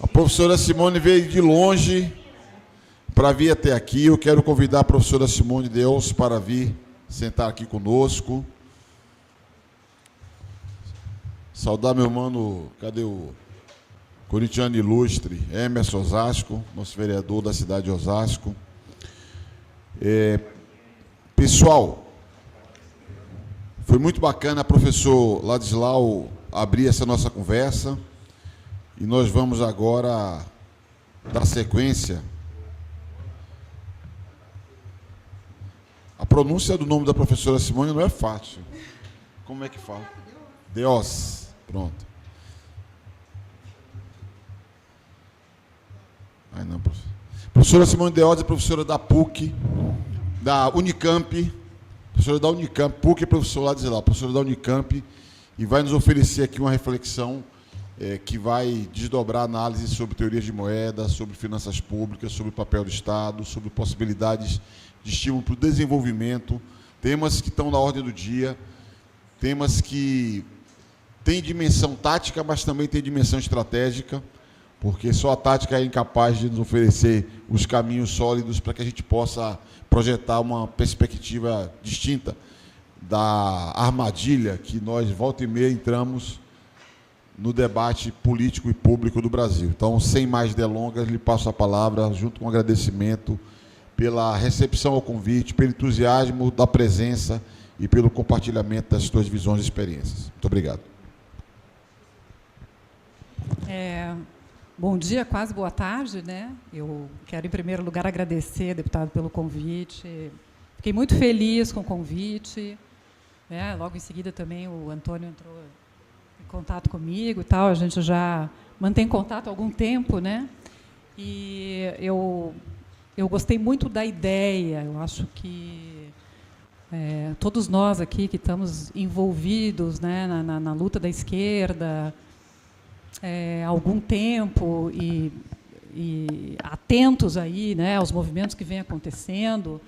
A professora Simone veio de longe para vir até aqui. Eu quero convidar a professora Simone Deus para vir sentar aqui conosco. Saudar meu mano, cadê o corintiano ilustre, Emerson Osasco, nosso vereador da cidade de Osasco. Pessoal, foi muito bacana, professor Ladislau, abrir essa nossa conversa. E nós vamos agora dar sequência. A pronúncia do nome da professora Simone não é fácil. Como é que fala? Deus. Pronto. Ai, não, professor. Professora Simone Deus é professora da PUC, da Unicamp, professora da Unicamp, PUC é professor Ladislau, professora da Unicamp, e vai nos oferecer aqui uma reflexão que vai desdobrar análise sobre teorias de moeda, sobre finanças públicas, sobre o papel do Estado, sobre possibilidades de estímulo para o desenvolvimento, temas que estão na ordem do dia, temas que têm dimensão tática, mas também têm dimensão estratégica, porque só a tática é incapaz de nos oferecer os caminhos sólidos para que a gente possa projetar uma perspectiva distinta da armadilha que nós, volta e meia, entramos no debate político e público do Brasil. Então, sem mais delongas, lhe passo a palavra, junto com agradecimento pela recepção ao convite, pelo entusiasmo da presença e pelo compartilhamento das suas visões e experiências. Muito obrigado. Bom dia, quase boa tarde, né? Eu quero, em primeiro lugar, agradecer, deputado, pelo convite. Fiquei muito feliz com o convite. Né? Logo em seguida, também, o Antônio entrou em contato comigo e tal. A gente já mantém contato há algum tempo, né? E eu gostei muito da ideia. Eu acho que todos nós aqui que estamos envolvidos, né, na luta da esquerda há algum tempo e atentos aí, né, aos movimentos que vêm acontecendo,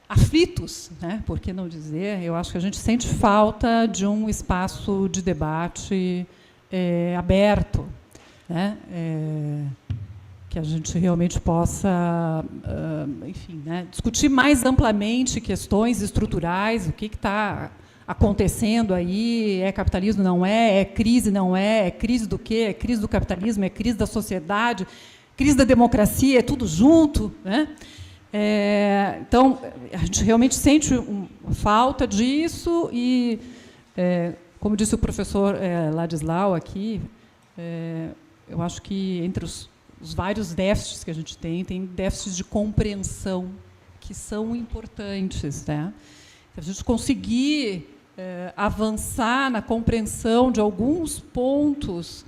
aflitos, né, por que não dizer, eu acho que a gente sente falta de um espaço de debate aberto, né, que a gente realmente possa, enfim, né, discutir mais amplamente questões estruturais, o que está acontecendo aí, é capitalismo, não é crise, não é crise do quê? É crise do capitalismo, é crise da sociedade, crise da democracia, é tudo junto, né? Então, a gente realmente sente falta disso e, como disse o professor Ladislau aqui, eu acho que entre os vários déficits que a gente tem déficits de compreensão que são importantes, né? Se a gente conseguir avançar na compreensão de alguns pontos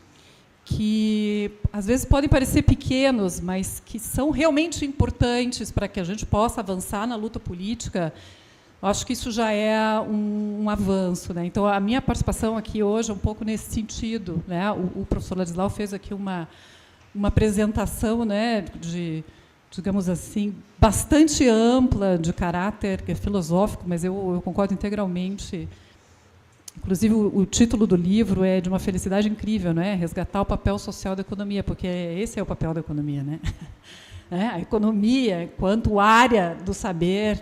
que, às vezes, podem parecer pequenos, mas que são realmente importantes para que a gente possa avançar na luta política, eu acho que isso já é um avanço, né? Então, a minha participação aqui hoje é um pouco nesse sentido, né? O professor Ladislau fez aqui uma apresentação, né, digamos assim, bastante ampla, de caráter filosófico, mas eu concordo integralmente. Inclusive, o título do livro é de uma felicidade incrível, né? Resgatar o papel social da economia, porque esse é o papel da economia, né? A economia, enquanto área do saber,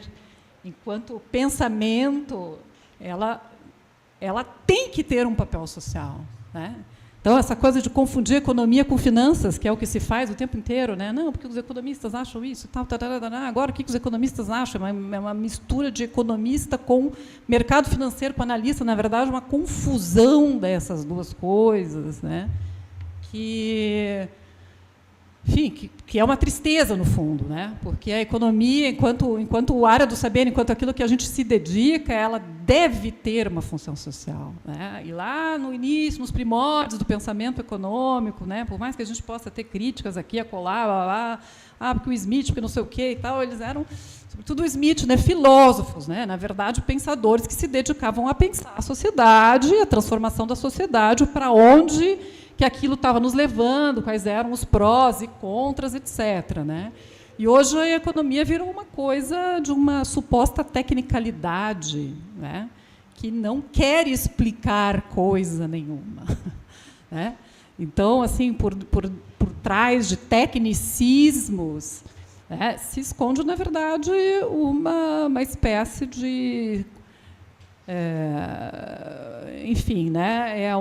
enquanto pensamento, ela tem que ter um papel social, né? Então, essa coisa de confundir economia com finanças, que é o que se faz o tempo inteiro, né? Não, porque os economistas acham isso, tal, agora o que os economistas acham? É uma mistura de economista com mercado financeiro, com analista, na verdade, uma confusão dessas duas coisas, né? Enfim, que é uma tristeza, no fundo, né? Porque a economia, enquanto área do saber, enquanto aquilo que a gente se dedica, ela deve ter uma função social, né? E lá no início, nos primórdios do pensamento econômico, né? Por mais que a gente possa ter críticas aqui, acolá, porque o Smith, porque não sei o quê e tal, eles eram, sobretudo o Smith, né? Filósofos, né? Na verdade, pensadores que se dedicavam a pensar a sociedade, a transformação da sociedade, para onde que aquilo estava nos levando, quais eram os prós e contras, etc., né? E hoje a economia virou uma coisa de uma suposta tecnicalidade, né? Que não quer explicar coisa nenhuma, né? Então, assim, trás de tecnicismos, né, se esconde, na verdade, uma espécie de... enfim, né,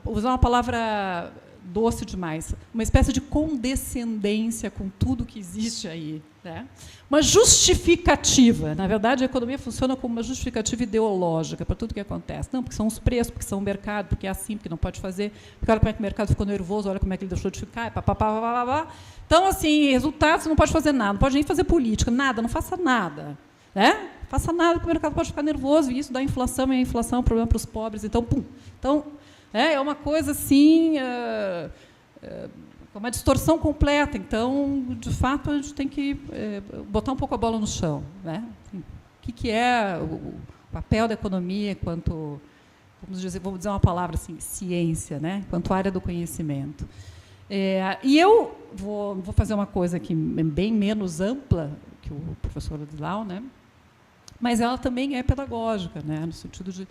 usar uma palavra doce demais, uma espécie de condescendência com tudo que existe aí, né? Uma justificativa. Na verdade, a economia funciona como uma justificativa ideológica para tudo que acontece. Não, porque são os preços, porque são o mercado, porque é assim, porque não pode fazer, porque olha como é que o mercado ficou nervoso, olha como é que ele deixou de ficar, papapá. Então, assim, resultados, você não pode fazer nada, não pode nem fazer política, nada, não faça nada, né? Faça nada, porque o mercado pode ficar nervoso, e isso dá inflação, e a inflação é um problema para os pobres. Então, pum. Então, é uma coisa assim, uma distorção completa. Então, de fato, a gente tem que botar um pouco a bola no chão, né? O que é o papel da economia enquanto, vamos dizer uma palavra assim, ciência, né? Enquanto área do conhecimento. E eu vou fazer uma coisa aqui bem menos ampla que o professor Ladislau, né? Mas ela também é pedagógica, né? No sentido de,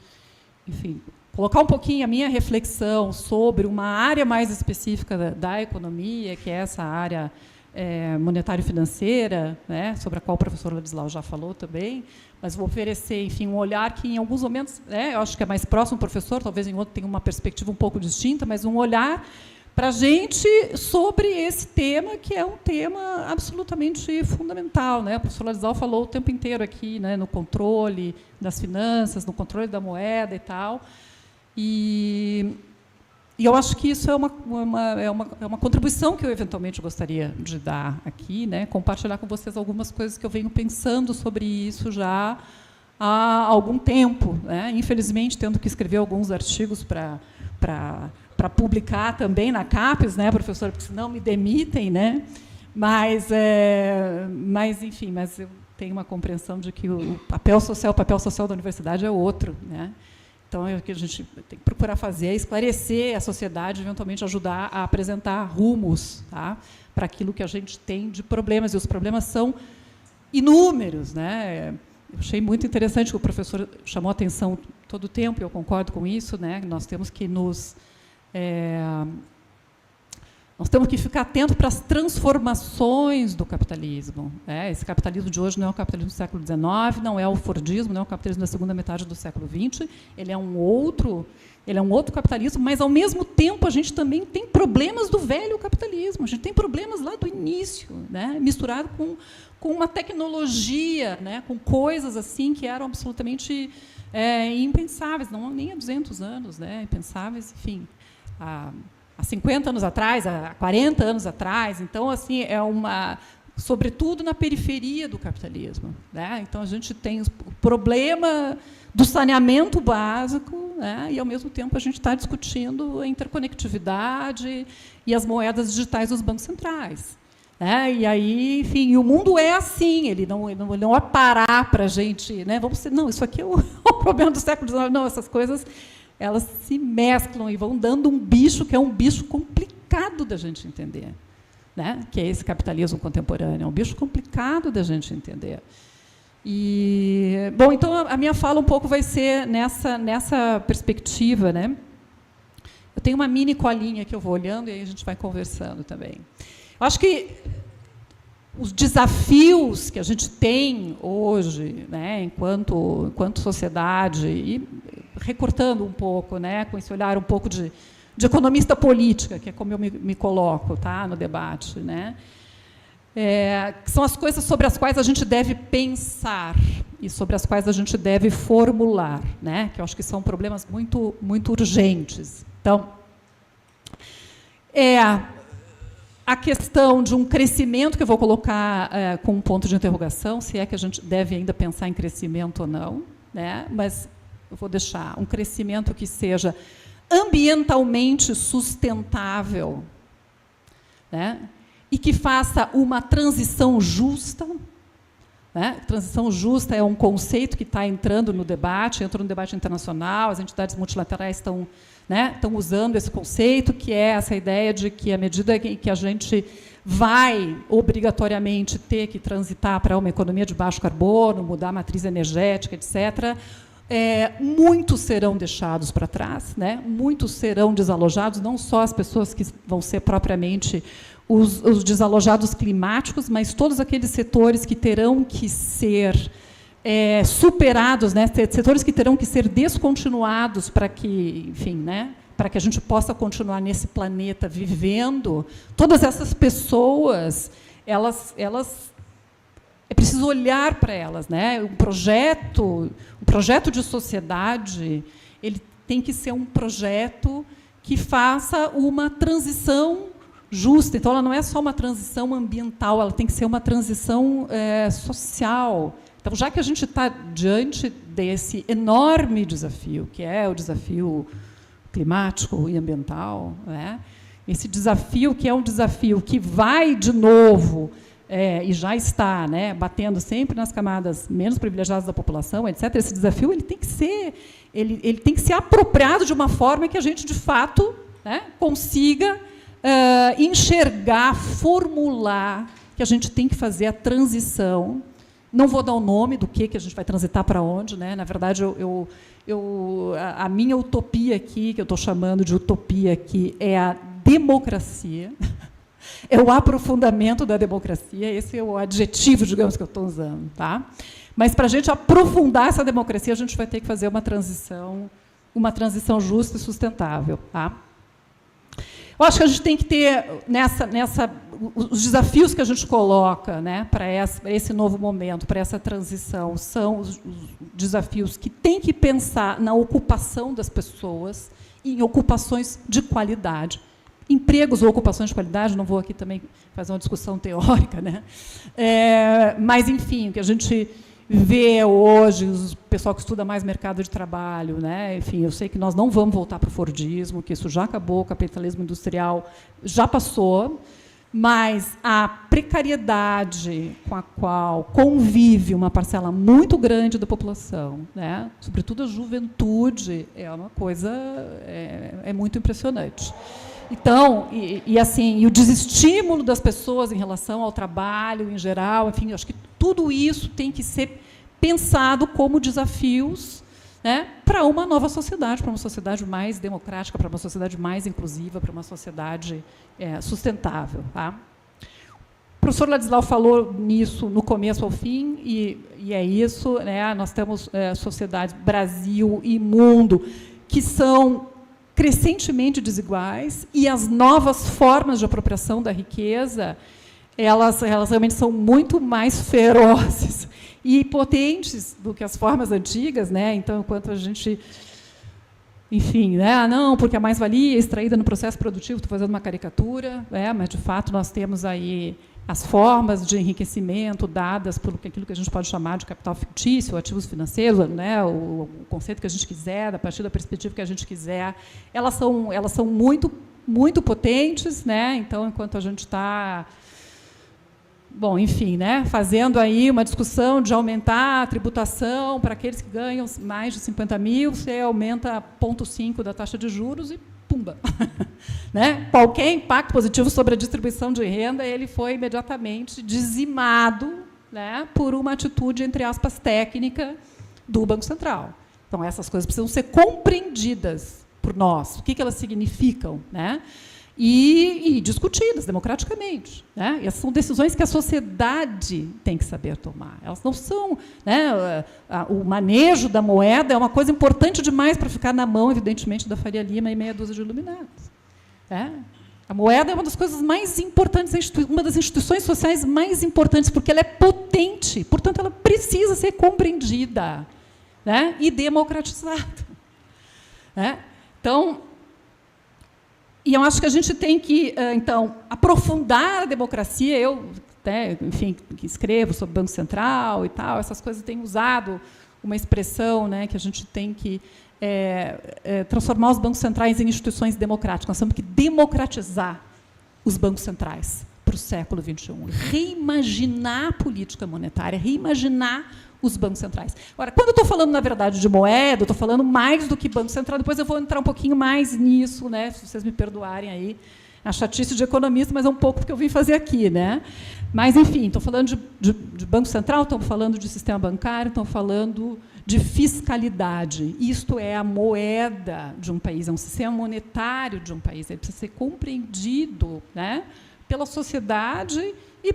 enfim, colocar um pouquinho a minha reflexão sobre uma área mais específica da economia, que é essa área monetário-financeira, né, sobre a qual o professor Ladislau já falou também, mas vou oferecer, enfim, um olhar que, em alguns momentos, eu acho que é mais próximo do professor, talvez em outro tenha uma perspectiva um pouco distinta, mas um olhar para a gente sobre esse tema, que é um tema absolutamente fundamental, né? O professor Ladislau falou o tempo inteiro aqui, né, no controle das finanças, no controle da moeda e tal. E eu acho que isso é uma contribuição que eu eventualmente gostaria de dar aqui, né? Compartilhar com vocês algumas coisas que eu venho pensando sobre isso já há algum tempo, né? Infelizmente, tendo que escrever alguns artigos para publicar também na CAPES, né, professor, porque senão me demitem, né? Mas enfim, mas eu tenho uma compreensão de que o papel social da universidade é outro, né? Então, o que a gente tem que procurar fazer é esclarecer a sociedade, eventualmente ajudar a apresentar rumos, tá, para aquilo que a gente tem de problemas, e os problemas são inúmeros, né? Eu achei muito interessante que o professor chamou a atenção todo o tempo, e eu concordo com isso, né? Nós temos que nós temos que ficar atentos para as transformações do capitalismo. Esse capitalismo de hoje não é o capitalismo do século XIX, não é o fordismo, não é o capitalismo da segunda metade do século XX, ele é um outro capitalismo, mas, ao mesmo tempo, a gente também tem problemas do velho capitalismo, a gente tem problemas lá do início, né, misturado com uma tecnologia, né, com coisas assim que eram absolutamente impensáveis, não nem há 200 anos, né, impensáveis, enfim, há 50 anos atrás, há 40 anos atrás. Então, assim, sobretudo na periferia do capitalismo, né? Então, a gente tem o problema do saneamento básico, né? E, ao mesmo tempo, a gente está discutindo a interconectividade e as moedas digitais dos bancos centrais. E aí, enfim, o mundo é assim, ele não vai parar para a gente, né? Não, isso aqui é o problema do século XIX. Não, essas coisas, elas se mesclam e vão dando um bicho que é um bicho complicado da gente entender, né? Que é esse capitalismo contemporâneo, é um bicho complicado da gente entender. Bom, então, a minha fala um pouco vai ser nessa perspectiva, né? Eu tenho uma mini colinha que eu vou olhando e aí a gente vai conversando também. Eu acho que os desafios que a gente tem hoje, né, enquanto sociedade, e recortando um pouco, né, com esse olhar um pouco de economista política, que é como eu me coloco, tá, no debate, né, que são as coisas sobre as quais a gente deve pensar e sobre as quais a gente deve formular, né, que eu acho que são problemas muito, muito urgentes. Então, a questão de um crescimento, que eu vou colocar com um ponto de interrogação, se é que a gente deve ainda pensar em crescimento ou não, né? Mas eu vou deixar um crescimento que seja ambientalmente sustentável, né? E que faça uma transição justa. Né? Transição justa é um conceito que está entrando no debate, entrou no debate internacional, as entidades multilaterais estão usando esse conceito, que é essa ideia de que, à medida que a gente vai obrigatoriamente ter que transitar para uma economia de baixo carbono, mudar a matriz energética, etc., muitos serão deixados para trás, né? Muitos serão desalojados, não só as pessoas que vão ser propriamente os desalojados climáticos, mas todos aqueles setores que terão que ser superados, né? Setores que terão que ser descontinuados para que, enfim, né? Para que a gente possa continuar nesse planeta vivendo. Todas essas pessoas, elas é preciso olhar para elas, né? O projeto de sociedade, ele tem que ser um projeto que faça uma transição justa. Então, ela não é só uma transição ambiental, ela tem que ser uma transição social. Então, já que a gente está diante desse enorme desafio, que é o desafio climático e ambiental, né? Esse desafio que é um desafio que vai, de novo, e já está, né, batendo sempre nas camadas menos privilegiadas da população, etc. Esse desafio ele tem que ser apropriado de uma forma que a gente, de fato, né, consiga enxergar, formular que a gente tem que fazer a transição. Não vou dar o nome do que a gente vai transitar para onde, né? Na verdade, a minha utopia aqui, que eu estou chamando de utopia aqui, é a democracia. É o aprofundamento da democracia, esse é o adjetivo, digamos, que eu estou usando. Tá? Mas, para a gente aprofundar essa democracia, a gente vai ter que fazer uma transição justa e sustentável. Tá? Eu acho que a gente tem que ter, os desafios que a gente coloca, né, para esse novo momento, para essa transição, são os desafios que tem que pensar na ocupação das pessoas, em ocupações de qualidade. Empregos ou ocupações de qualidade, não vou aqui também fazer uma discussão teórica, né? Mas, enfim, o que a gente vê hoje, o pessoal que estuda mais mercado de trabalho, né? Enfim, eu sei que nós não vamos voltar para o Fordismo, que isso já acabou, o capitalismo industrial já passou, mas a precariedade com a qual convive uma parcela muito grande da população, né? Sobretudo a juventude, é uma coisa muito impressionante. Então, assim, o desestímulo das pessoas em relação ao trabalho em geral, enfim, acho que tudo isso tem que ser pensado como desafios, né, para uma nova sociedade, para uma sociedade mais democrática, para uma sociedade mais inclusiva, para uma sociedade sustentável. Tá? O professor Ladislau falou nisso no começo ao fim, e é isso, né, nós temos sociedades, Brasil e mundo, que são crescentemente desiguais, e as novas formas de apropriação da riqueza, elas realmente são muito mais ferozes e potentes do que as formas antigas, né? Então, enquanto a gente, enfim, né? Não, porque a mais-valia é extraída no processo produtivo, estou fazendo uma caricatura, mas, de fato, nós temos aí as formas de enriquecimento dadas por aquilo que a gente pode chamar de capital fictício, ativos financeiros, né, o conceito que a gente quiser, a partir da perspectiva que a gente quiser, elas são muito, muito potentes, né? Então, enquanto a gente está, bom, enfim, né, fazendo aí uma discussão de aumentar a tributação para aqueles que ganham mais de 50 mil, você aumenta 0,5 da taxa de juros e pumba. Né? Qualquer impacto positivo sobre a distribuição de renda, ele foi imediatamente dizimado, né, por uma atitude, entre aspas, técnica do Banco Central. Então, essas coisas precisam ser compreendidas por nós, o que elas significam, né? E discutidas democraticamente, né? E essas são decisões que a sociedade tem que saber tomar. Elas não são, né, o manejo da moeda é uma coisa importante demais para ficar na mão, evidentemente, da Faria Lima e meia dúzia de iluminados. A moeda é uma das coisas mais importantes, uma das instituições sociais mais importantes, porque ela é potente, portanto, ela precisa ser compreendida, né, e democratizada. Né? Então, e eu acho que a gente tem que, então, aprofundar a democracia. Eu, enfim, que escrevo sobre o Banco Central e tal, essas coisas, tenho usado uma expressão, né, que a gente tem que transformar os bancos centrais em instituições democráticas. Nós temos que democratizar os bancos centrais para o século XXI. Reimaginar a política monetária, reimaginar os bancos centrais. Agora, quando eu estou falando, na verdade, de moeda, eu estou falando mais do que Banco Central, depois eu vou entrar um pouquinho mais nisso, né, se vocês me perdoarem aí, a chatice de economista, mas é um pouco do que eu vim fazer aqui, né? Mas, enfim, estou falando de Banco Central, estamos falando de sistema bancário, estamos falando de fiscalidade. Isto é a moeda de um país, é um sistema monetário de um país. Ele precisa ser compreendido, né, pela sociedade e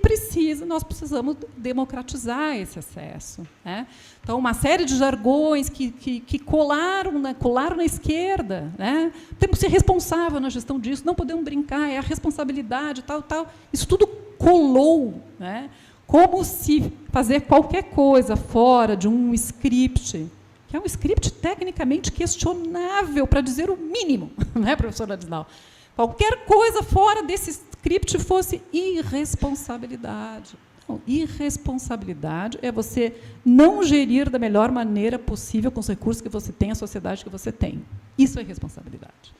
nós precisamos democratizar esse acesso, né? Então, uma série de jargões que colaram na esquerda, né? Temos que ser responsável na gestão disso, não podemos brincar, é a responsabilidade, tal. Isso tudo colou, né? Como se fazer qualquer coisa fora de um script, que é um script tecnicamente questionável, para dizer o mínimo, né, professora Ladislau? Qualquer coisa fora desse script fosse irresponsabilidade. Não, irresponsabilidade é você não gerir da melhor maneira possível com os recursos que você tem, a sociedade que você tem. Isso é irresponsabilidade.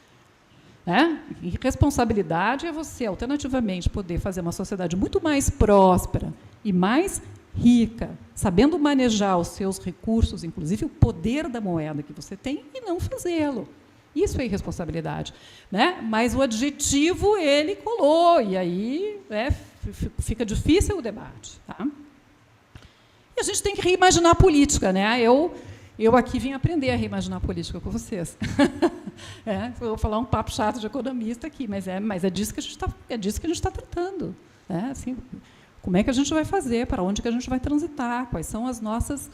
Irresponsabilidade é você, alternativamente, poder fazer uma sociedade muito mais próspera e mais rica, sabendo manejar os seus recursos, inclusive o poder da moeda que você tem, e não fazê-lo. Isso é irresponsabilidade, né? Mas o adjetivo, ele colou, e aí, né, fica difícil o debate. Tá? E a gente tem que reimaginar a política, né? Eu aqui vim aprender a reimaginar a política com vocês. Eu vou falar um papo chato de economista aqui, mas é disso que a gente está tratando. Né? Assim, como é que a gente vai fazer? Para onde que a gente vai transitar? Quais são as nossas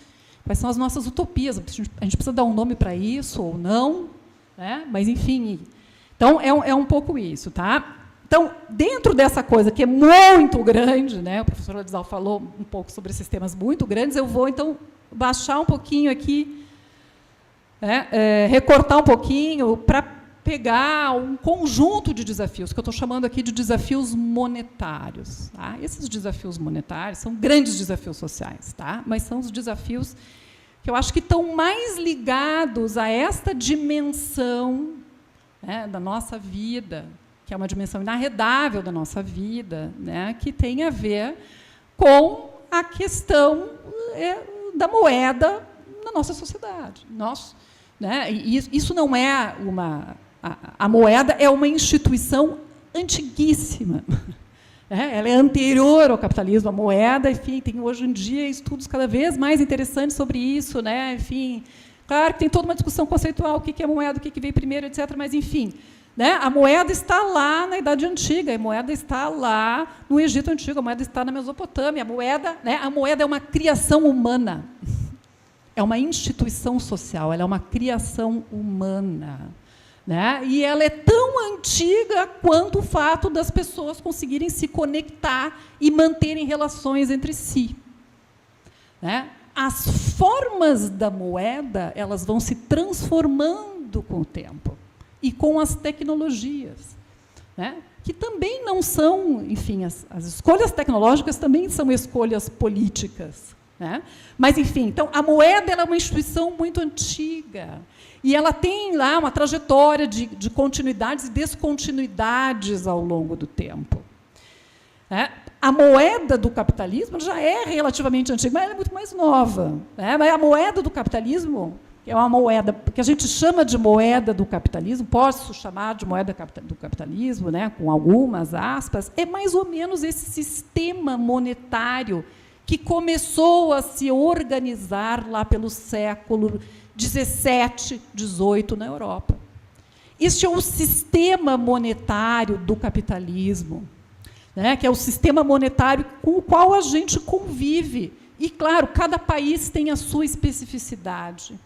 utopias? A gente precisa dar um nome para isso ou não? Né? Mas, enfim, então é um pouco isso. Tá? Então, dentro dessa coisa que é muito grande, né, o professor Ladislau falou um pouco sobre sistemas muito grandes, eu vou, então, baixar um pouquinho aqui, recortar um pouquinho, para pegar um conjunto de desafios, que eu estou chamando aqui de desafios monetários. Tá? Esses desafios monetários são grandes desafios sociais, tá? Mas são os desafios que eu acho que estão mais ligados a esta dimensão, né, da nossa vida, que é uma dimensão inarredável da nossa vida, né, que tem a ver com a questão da moeda na nossa sociedade. Né, e isso não é a moeda é uma instituição antiguíssima. Ela é anterior ao capitalismo, a moeda, enfim, tem hoje em dia estudos cada vez mais interessantes sobre isso, né? Enfim, claro que tem toda uma discussão conceitual, o que é moeda, o que veio primeiro, etc., mas, enfim, né? A moeda está lá na Idade Antiga, a moeda está lá no Egito Antigo, a moeda está na Mesopotâmia, a moeda é uma criação humana, é uma instituição social, ela é uma criação humana. Né? E ela é tão antiga quanto o fato das pessoas conseguirem se conectar e manterem relações entre si. Né? As formas da moeda, elas vão se transformando com o tempo e com as tecnologias, né? Que também não são, enfim, as escolhas tecnológicas também são escolhas políticas. Né? Mas, enfim, então, a moeda ela é uma instituição muito antiga, e ela tem lá uma trajetória de continuidades e descontinuidades ao longo do tempo. A moeda do capitalismo já é relativamente antiga, mas ela é muito mais nova. Mas a moeda do capitalismo, que é uma moeda que a gente chama de moeda do capitalismo, posso chamar de moeda do capitalismo, né, com algumas aspas, é mais ou menos esse sistema monetário que começou a se organizar lá pelo século 17, 18 na Europa. Este é o sistema monetário do capitalismo, né, que é o sistema monetário com o qual a gente convive. E, claro, cada país tem a sua especificidade.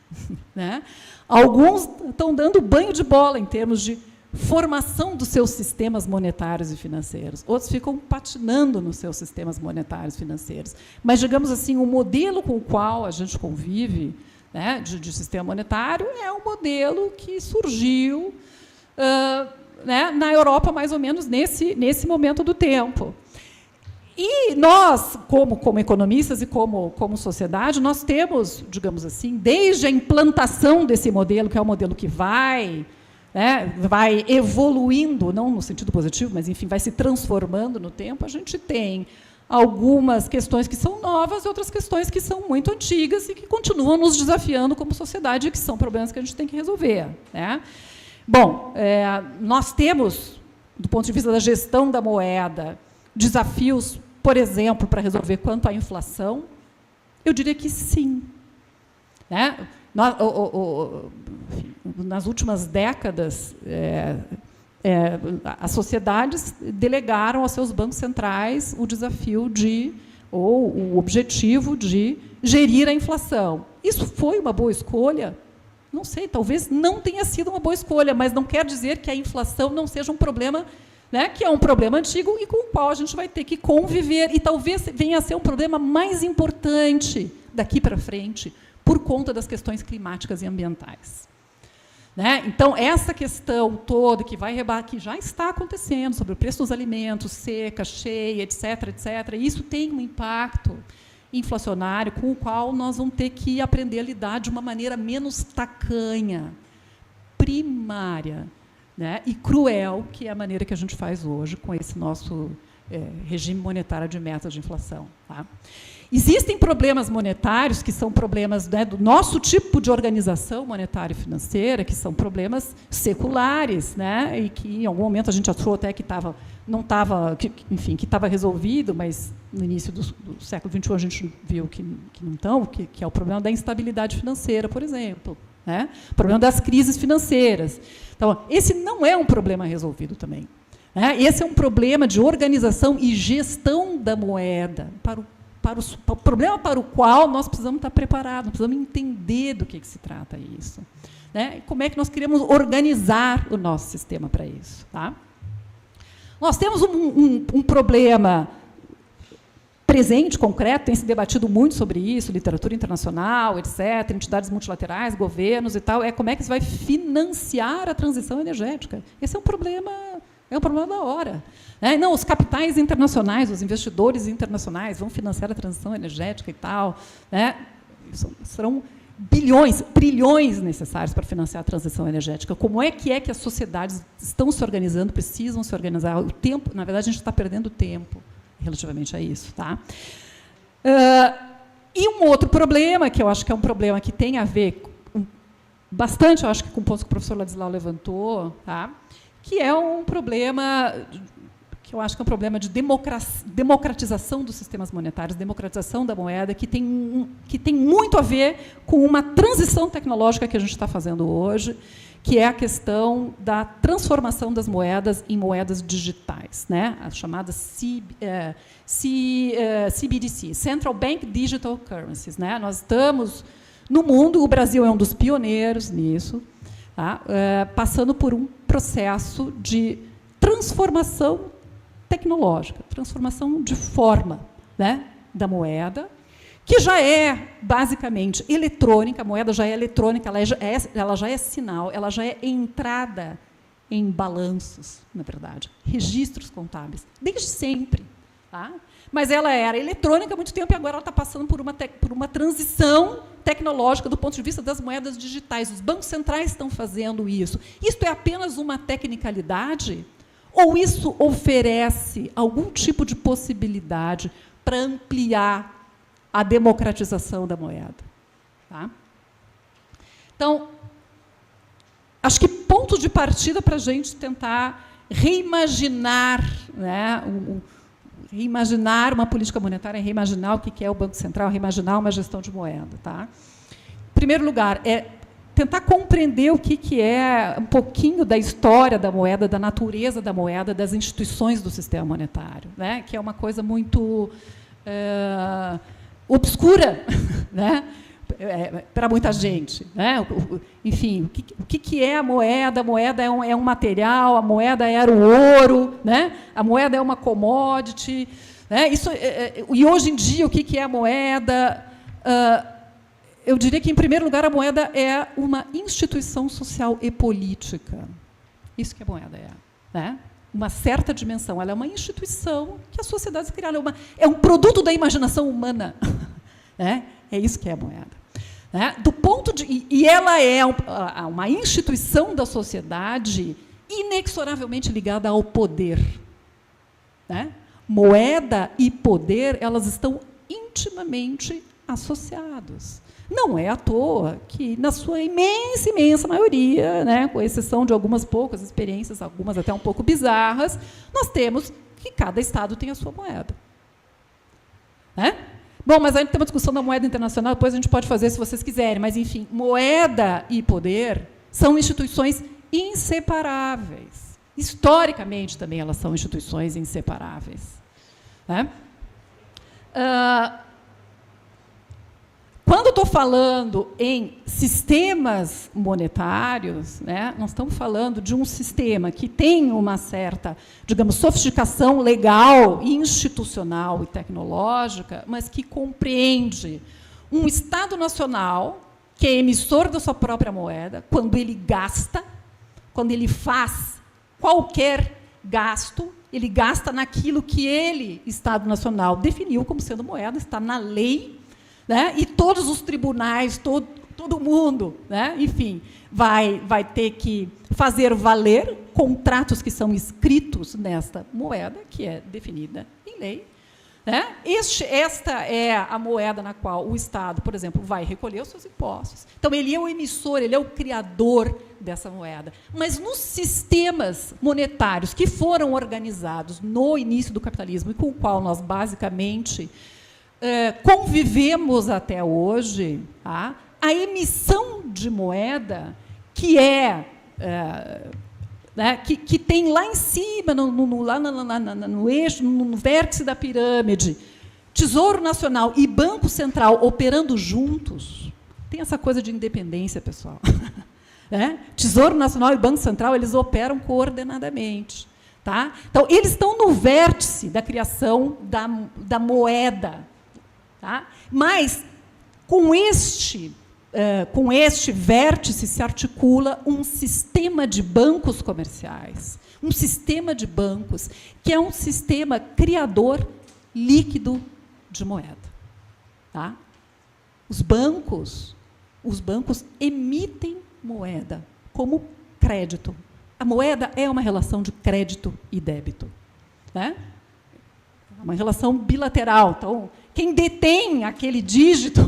Né? Alguns estão dando banho de bola em termos de formação dos seus sistemas monetários e financeiros. Outros ficam patinando nos seus sistemas monetários e financeiros. Mas, digamos assim, o modelo com o qual a gente convive, né, de sistema monetário, é um modelo que surgiu né, na Europa, mais ou menos nesse momento do tempo. E nós, como economistas e como sociedade, nós temos, digamos assim, desde a implantação desse modelo, que é um modelo que vai evoluindo, não no sentido positivo, mas, enfim, vai se transformando no tempo, a gente tem algumas questões que são novas e outras questões que são muito antigas e que continuam nos desafiando como sociedade, e que são problemas que a gente tem que resolver. Né? Bom, nós temos do ponto de vista da gestão da moeda, desafios, por exemplo, para resolver quanto à inflação? Eu diria que sim. Né? Nas últimas décadas, as sociedades delegaram aos seus bancos centrais o desafio ou o objetivo de gerir a inflação. Isso foi uma boa escolha? Não sei, talvez não tenha sido uma boa escolha, mas não quer dizer que a inflação não seja um problema, né, que é um problema antigo e com o qual a gente vai ter que conviver, e talvez venha a ser um problema mais importante daqui para frente, por conta das questões climáticas e ambientais. Né? Então, essa questão toda que já está acontecendo sobre o preço dos alimentos, seca, cheia, etc., isso tem um impacto inflacionário com o qual nós vamos ter que aprender a lidar de uma maneira menos tacanha, primária, né, e cruel, que é a maneira que a gente faz hoje com esse nosso regime monetário de meta de inflação. Tá? Existem problemas monetários que são problemas, né, do nosso tipo de organização monetária e financeira, que são problemas seculares, né, e que em algum momento a gente achou até que que estava resolvido, mas no início do século XXI a gente viu que não estão, que é o problema da instabilidade financeira, por exemplo, né, o problema das crises financeiras. Então, esse não é um problema resolvido também. Né, esse é um problema de organização e gestão da moeda, o problema para o qual nós precisamos estar preparados, precisamos entender do que se trata isso. Né? Como é que nós queremos organizar o nosso sistema para isso. Tá? Nós temos um problema presente, concreto, tem se debatido muito sobre isso, literatura internacional, etc., entidades multilaterais, governos e tal, como é que se vai financiar a transição energética. Esse é um problema da hora. Não, os capitais internacionais, os investidores internacionais vão financiar a transição energética e tal. Né? Serão bilhões, trilhões necessários para financiar a transição energética. Como é que as sociedades estão se organizando, precisam se organizar? O tempo, na verdade, a gente está perdendo tempo relativamente a isso. Tá? E um outro problema, que eu acho que é um problema que tem a ver bastante, eu acho que com o ponto que o professor Ladislau levantou, tá? Que é um problema, que eu acho que é um problema de democratização dos sistemas monetários, democratização da moeda, que tem muito a ver com uma transição tecnológica que a gente está fazendo hoje, que é a questão da transformação das moedas em moedas digitais, né? As chamadas CBDC, Central Bank Digital Currencies. Né? Nós estamos, no mundo, o Brasil é um dos pioneiros nisso, tá? Passando por um processo de transformação tecnológica, transformação de forma, né, da moeda, que já é basicamente eletrônica, a moeda já é eletrônica, ela já é sinal, ela já é entrada em balanços, na verdade, registros contábeis, desde sempre. Tá? Mas ela era eletrônica há muito tempo e agora ela está passando por uma transição tecnológica do ponto de vista das moedas digitais. Os bancos centrais estão fazendo isso. Isto é apenas uma tecnicalidade? Ou isso oferece algum tipo de possibilidade para ampliar a democratização da moeda? Tá? Então, acho que ponto de partida para a gente tentar reimaginar, né, reimaginar uma política monetária, reimaginar o que é o Banco Central, reimaginar uma gestão de moeda. Tá? Em primeiro lugar, tentar compreender o que é um pouquinho da história da moeda, da natureza da moeda, das instituições do sistema monetário, né? Que é uma coisa muito obscura, né? Para muita gente. Né? Enfim, o que é a moeda? A moeda é um material, a moeda era o ouro, né? A moeda é uma commodity. Né? E hoje em dia, o que é a moeda? Eu diria que, em primeiro lugar, a moeda é uma instituição social e política. Isso que a moeda é. Né? Uma certa dimensão. Ela é uma instituição que as sociedades criaram. É um produto da imaginação humana. Né? É isso que é a moeda. Né? E ela é uma instituição da sociedade inexoravelmente ligada ao poder. Né? Moeda e poder, elas estão intimamente associados. Não é à toa que, na sua imensa, imensa maioria, né, com exceção de algumas poucas experiências, algumas até um pouco bizarras, nós temos que cada Estado tem a sua moeda. Né? Bom, mas ainda tem uma discussão da moeda internacional, depois a gente pode fazer se vocês quiserem, mas, enfim, moeda e poder são instituições inseparáveis. Historicamente, também, elas são instituições inseparáveis. Né? Quando estou falando em sistemas monetários, né, nós estamos falando de um sistema que tem uma certa, digamos, sofisticação legal, institucional e tecnológica, mas que compreende um Estado nacional que é emissor da sua própria moeda, quando ele gasta, quando ele faz qualquer gasto, ele gasta naquilo que ele, Estado nacional, definiu como sendo moeda, está na lei, né? E todos os tribunais, todo mundo, né? Enfim, vai ter que fazer valer contratos que são escritos nesta moeda, que é definida em lei. Né? Esta é a moeda na qual o Estado, por exemplo, vai recolher os seus impostos. Então, ele é o emissor, ele é o criador dessa moeda. Mas nos sistemas monetários que foram organizados no início do capitalismo e com o qual nós, basicamente, convivemos até hoje, tá? A emissão de moeda, que né, que tem lá em cima, no eixo, no vértice da pirâmide, Tesouro Nacional e Banco Central operando juntos, tem essa coisa de independência, pessoal. Né? Tesouro Nacional e Banco Central, eles operam coordenadamente. Tá? Então, eles estão no vértice da criação da moeda. Tá? Mas, com este vértice se articula um sistema de bancos comerciais, um sistema de bancos que é um sistema criador líquido de moeda. Tá? Os bancos emitem moeda como crédito. A moeda é uma relação de crédito e débito. Né? É uma relação bilateral. Então, quem detém aquele dígito,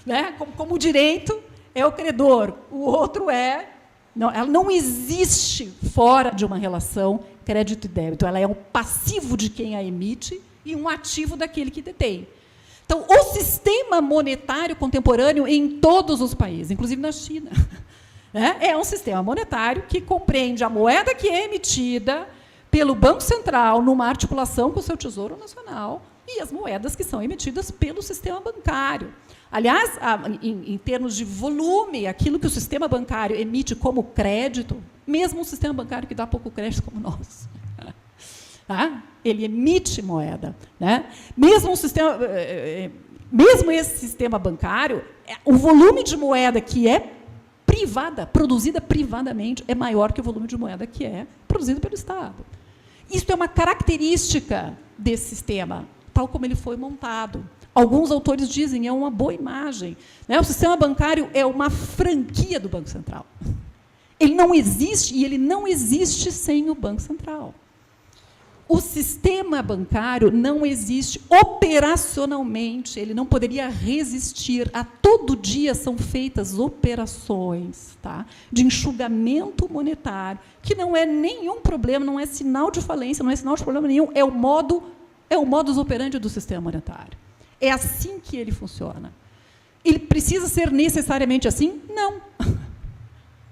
né, como direito, é o credor. O outro ela não existe fora de uma relação crédito e débito. Ela é um passivo de quem a emite e um ativo daquele que detém. Então, o sistema monetário contemporâneo em todos os países, inclusive na China, é um sistema monetário que compreende a moeda que é emitida pelo Banco Central numa articulação com o seu Tesouro Nacional e as moedas que são emitidas pelo sistema bancário. Aliás, em termos de volume, aquilo que o sistema bancário emite como crédito, mesmo um sistema bancário que dá pouco crédito como o nosso, tá? Ele emite moeda. Né? Mesmo esse sistema bancário, o volume de moeda que é produzida privadamente, é maior que o volume de moeda que é produzido pelo Estado. Isso é uma característica desse sistema, tal como ele foi montado. Alguns autores dizem é uma boa imagem. Né? O sistema bancário é uma franquia do Banco Central. Ele não existe, e ele não existe sem o Banco Central. O sistema bancário não existe operacionalmente, ele não poderia resistir. A todo dia são feitas operações, tá, de enxugamento monetário, que não é nenhum problema, não é sinal de falência, não é sinal de problema nenhum, é o modus operandi do sistema monetário. É assim que ele funciona. Ele precisa ser necessariamente assim? Não.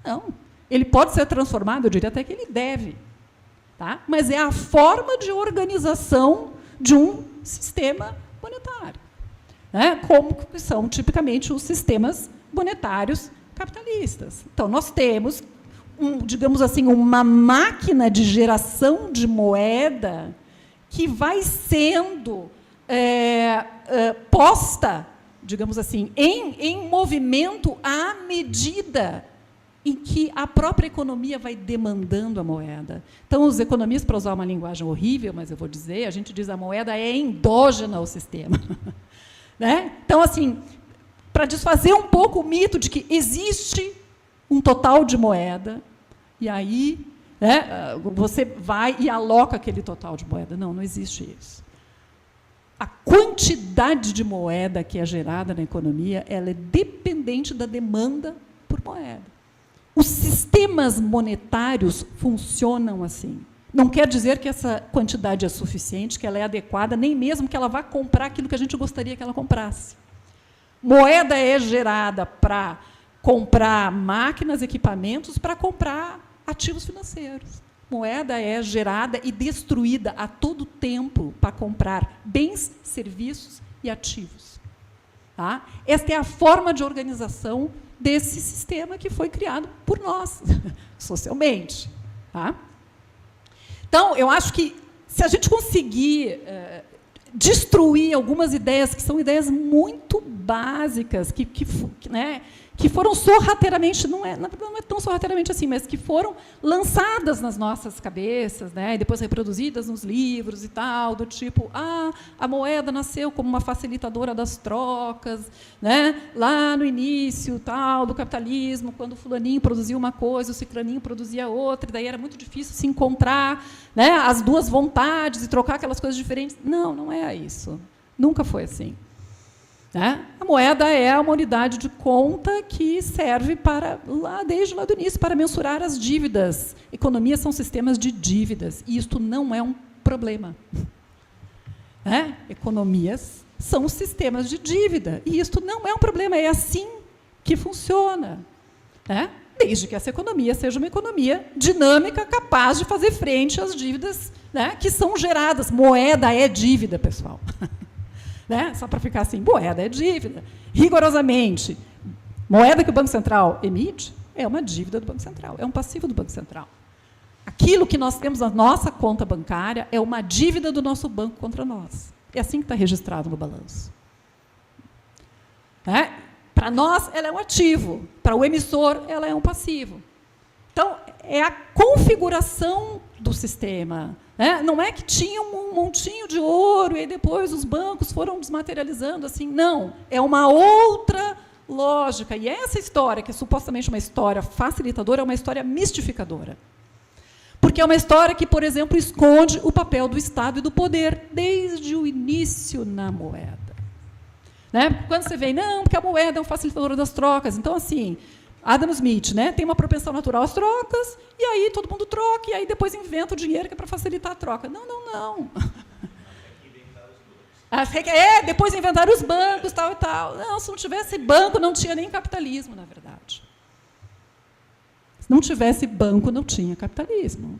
Não. Ele pode ser transformado, eu diria até que ele deve. Tá? Mas é a forma de organização de um sistema monetário, né? Como são tipicamente os sistemas monetários capitalistas. Então, nós temos, digamos assim, uma máquina de geração de moeda que vai sendo posta, digamos assim, em movimento à medida em que a própria economia vai demandando a moeda. Então, os economistas, para usar uma linguagem horrível, mas eu vou dizer, a gente diz que a moeda é endógena ao sistema. Né? Então, assim, para desfazer um pouco o mito de que existe um total de moeda, e aí, né, você vai e aloca aquele total de moeda. Não, não existe isso. a quantidade de moeda que é gerada na economia, ela é dependente da demanda por moeda. Os sistemas monetários funcionam assim. Não quer dizer que essa quantidade é suficiente, que ela é adequada, nem mesmo que ela vá comprar aquilo que a gente gostaria que ela comprasse. Moeda é gerada para comprar máquinas, equipamentos, para comprar ativos financeiros. Moeda é gerada e destruída a todo tempo para comprar bens, serviços e ativos. Tá? Esta é a forma de organização desse sistema que foi criado por nós, socialmente. Tá? Então, eu acho que, se a gente conseguir destruir algumas ideias, que são ideias muito básicas, que foram sorrateiramente, não é tão sorrateiramente assim, mas que foram lançadas nas nossas cabeças, né, e depois reproduzidas nos livros e tal, do tipo, a moeda nasceu como uma facilitadora das trocas, né, lá no início tal, do capitalismo, quando o fulaninho produzia uma coisa, o ciclaninho produzia outra, e daí era muito difícil se encontrar, né, as duas vontades e trocar aquelas coisas diferentes. Não, não é isso. Nunca foi assim. A moeda é uma unidade de conta que serve para, desde lá do início, para mensurar as dívidas. Economias são sistemas de dívidas, e isto não é um problema. Economias são sistemas de dívida, e isto não é um problema, é assim que funciona. Desde que essa economia seja uma economia dinâmica, capaz de fazer frente às dívidas, que são geradas. Moeda é dívida, pessoal. Só para ficar assim, moeda é dívida. Rigorosamente, moeda que o Banco Central emite é uma dívida do Banco Central, é um passivo do Banco Central. Aquilo que nós temos na nossa conta bancária é uma dívida do nosso banco contra nós. É assim que está registrado no balanço. Para nós, ela é um ativo. Para o emissor, ela é um passivo. Então, é a configuração do sistema. Não é que tinha um montinho de ouro e depois os bancos foram desmaterializando assim. Não, é uma outra lógica. E essa história, que é supostamente uma história facilitadora, é uma história mistificadora. Porque é uma história que, por exemplo, esconde o papel do Estado e do poder desde o início na moeda. Quando você vê, não, porque a moeda é um facilitador das trocas. Então, assim, Adam Smith, tem uma propensão natural às trocas, e aí todo mundo troca, e aí depois inventa o dinheiro que é para facilitar a troca. Não, não, não. Depois inventaram os bancos, tal e tal. Não, se não tivesse banco, não tinha nem capitalismo, na verdade. Se não tivesse banco, não tinha capitalismo.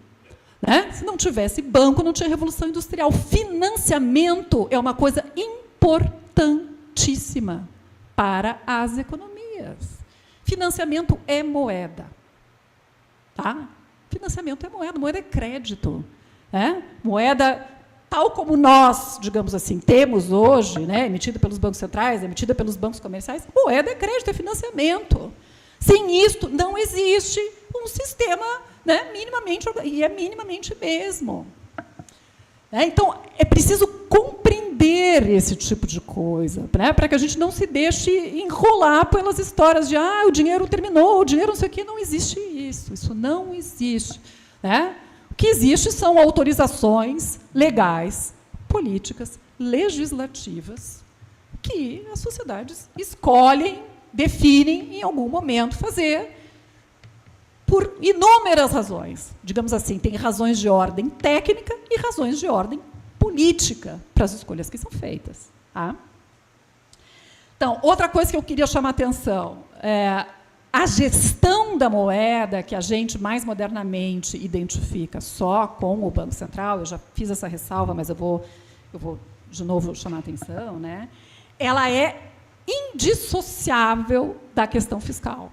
Se não tivesse banco, não tinha revolução industrial. Financiamento é uma coisa importantíssima para as economias. Financiamento é moeda. Financiamento é moeda, moeda é crédito. Moeda, tal como nós, digamos assim, temos hoje, emitida pelos bancos centrais, emitida pelos bancos comerciais, moeda é crédito, é financiamento. Sem isto, não existe um sistema minimamente, e é minimamente mesmo. Então, é preciso compreender esse tipo de coisa, para que a gente não se deixe enrolar pelas histórias de o dinheiro terminou, o dinheiro não sei o quê. Não existe isso não existe. O que existe são autorizações legais, políticas, legislativas, que as sociedades escolhem, definem, em algum momento, fazer, por inúmeras razões. Digamos assim, tem razões de ordem técnica e razões de ordem política para as escolhas que são feitas. Então, outra coisa que eu queria chamar a atenção é a gestão da moeda, que a gente mais modernamente identifica só com o Banco Central. Eu já fiz essa ressalva, mas eu vou de novo chamar a atenção. Ela é indissociável da questão fiscal.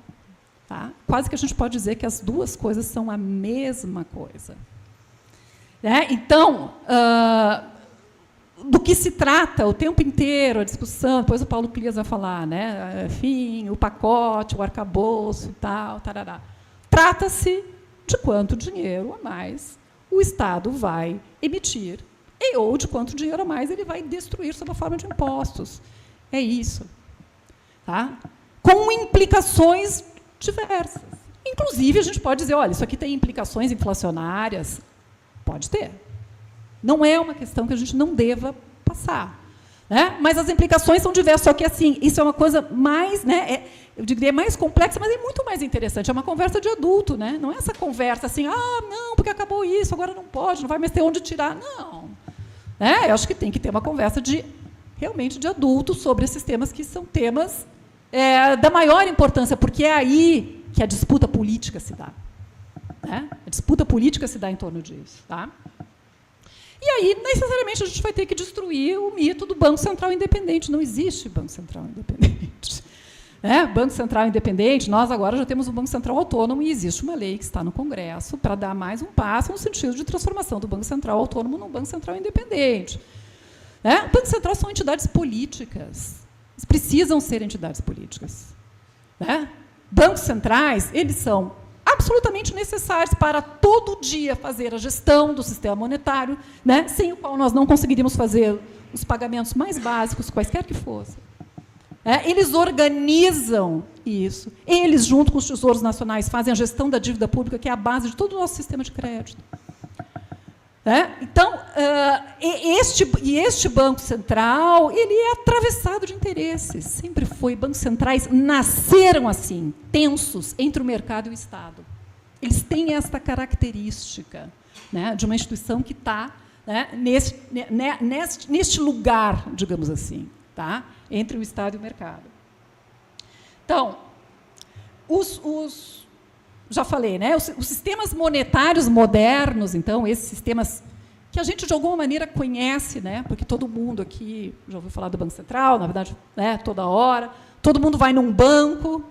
Quase que a gente pode dizer que as duas coisas são a mesma coisa. Então, do que se trata o tempo inteiro, a discussão, depois o Paulo Clias vai falar, enfim, o pacote, o arcabouço e tal, tarará. Trata-se de quanto dinheiro a mais o Estado vai emitir, ou de quanto dinheiro a mais ele vai destruir sob a forma de impostos. É isso. Com implicações diversas. Inclusive, a gente pode dizer, olha, isso aqui tem implicações inflacionárias. Pode ter. Não é uma questão que a gente não deva passar. Né? Mas as implicações são diversas, só que assim, isso é uma coisa mais, né, eu diria mais complexa, mas é muito mais interessante. É uma conversa de adulto, né? Não é essa conversa assim, não, porque acabou isso, agora não pode, não vai mais ter onde tirar. Não. Eu acho que tem que ter uma conversa realmente de adulto sobre esses temas que são temas da maior importância, porque é aí que a disputa política se dá. Né? A disputa política se dá em torno disso. Tá? E aí, necessariamente, a gente vai ter que destruir o mito do Banco Central independente. Não existe Banco Central independente. Banco Central independente, nós agora já temos um Banco Central autônomo e existe uma lei que está no Congresso para dar mais um passo no sentido de transformação do Banco Central autônomo num Banco Central independente. O Banco Central são entidades políticas. Eles precisam ser entidades políticas. Bancos centrais, eles são absolutamente necessários para todo dia fazer a gestão do sistema monetário, sem o qual nós não conseguiríamos fazer os pagamentos mais básicos, quaisquer que fossem. Eles organizam isso. Eles, junto com os tesouros nacionais, fazem a gestão da dívida pública, que é a base de todo o nosso sistema de crédito. Então, este Banco Central, ele é atravessado de interesses. Sempre foi. Bancos centrais nasceram assim, tensos entre o mercado e o Estado. Eles têm esta característica, de uma instituição que está neste lugar, digamos assim, tá? Entre o Estado e o mercado. Então, já falei, os sistemas monetários modernos, então, esses sistemas que a gente, de alguma maneira, conhece, porque todo mundo aqui já ouviu falar do Banco Central, na verdade, toda hora, todo mundo vai num banco,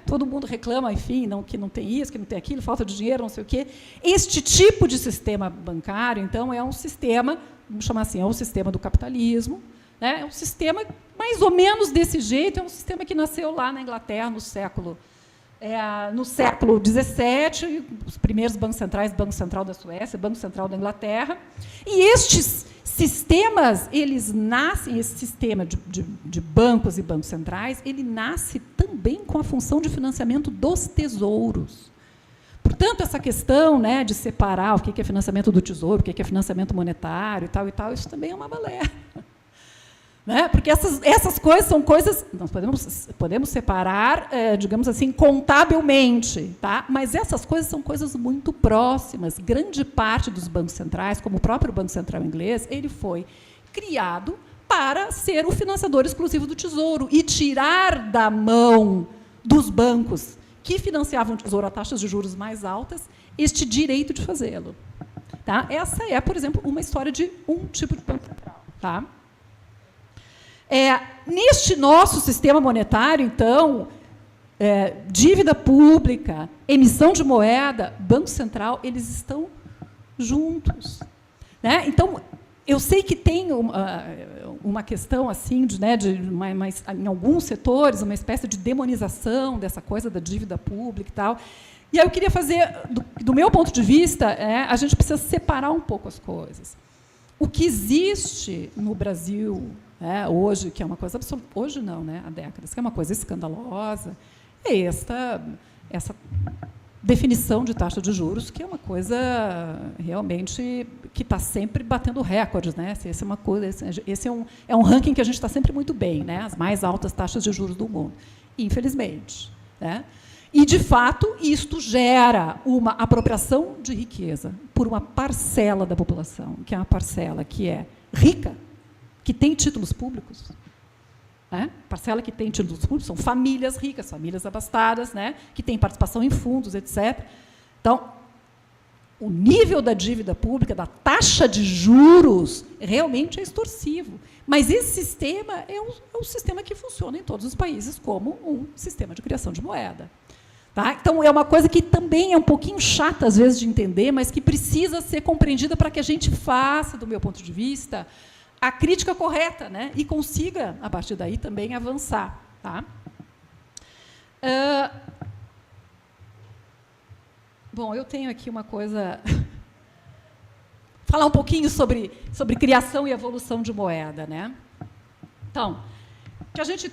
todo mundo reclama, enfim, que não tem isso, que não tem aquilo, falta de dinheiro, não sei o quê. Este tipo de sistema bancário, então, é um sistema, vamos chamar assim, é um sistema do capitalismo, é um sistema mais ou menos desse jeito, é um sistema que nasceu lá na Inglaterra no século XVII, os primeiros bancos centrais, Banco Central da Suécia, Banco Central da Inglaterra. E estes sistemas, eles nascem, esse sistema de bancos e bancos centrais, ele nasce também com a função de financiamento dos tesouros. Portanto, essa questão de separar o que é financiamento do tesouro, o que é financiamento monetário e tal, isso também é uma balela. Porque essas coisas são coisas, nós podemos separar, digamos assim, contabilmente, tá? Mas essas coisas são coisas muito próximas. Grande parte dos bancos centrais, como o próprio Banco Central inglês, ele foi criado para ser o financiador exclusivo do Tesouro e tirar da mão dos bancos que financiavam o Tesouro a taxas de juros mais altas este direito de fazê-lo. Tá? Essa é, por exemplo, uma história de um tipo de banco central. Tá? Neste nosso sistema monetário, então, dívida pública, emissão de moeda, Banco Central, eles estão juntos. Então, eu sei que tem uma questão assim, em alguns setores, uma espécie de demonização dessa coisa da dívida pública e tal. E aí eu queria fazer, do meu ponto de vista, a gente precisa separar um pouco as coisas. O que existe no Brasil hoje, que é uma coisa absoluta, hoje não, há décadas, que é uma coisa escandalosa, é essa definição de taxa de juros, que é uma coisa realmente que está sempre batendo recordes. Esse é um ranking que a gente está sempre muito bem, as mais altas taxas de juros do mundo, infelizmente. E, de fato, isto gera uma apropriação de riqueza por uma parcela da população, que é uma parcela que é rica, que tem títulos públicos. Parcela que tem títulos públicos são famílias ricas, famílias abastadas, que têm participação em fundos, etc. Então, o nível da dívida pública, da taxa de juros, realmente é extorsivo. Mas esse sistema é um sistema que funciona em todos os países como um sistema de criação de moeda. Tá? Então, é uma coisa que também é um pouquinho chata, às vezes, de entender, mas que precisa ser compreendida para que a gente faça, do meu ponto de vista, a crítica correta, e consiga, a partir daí, também avançar. Tá? Bom, eu tenho aqui uma coisa... Falar um pouquinho sobre criação e evolução de moeda. Então, o que a gente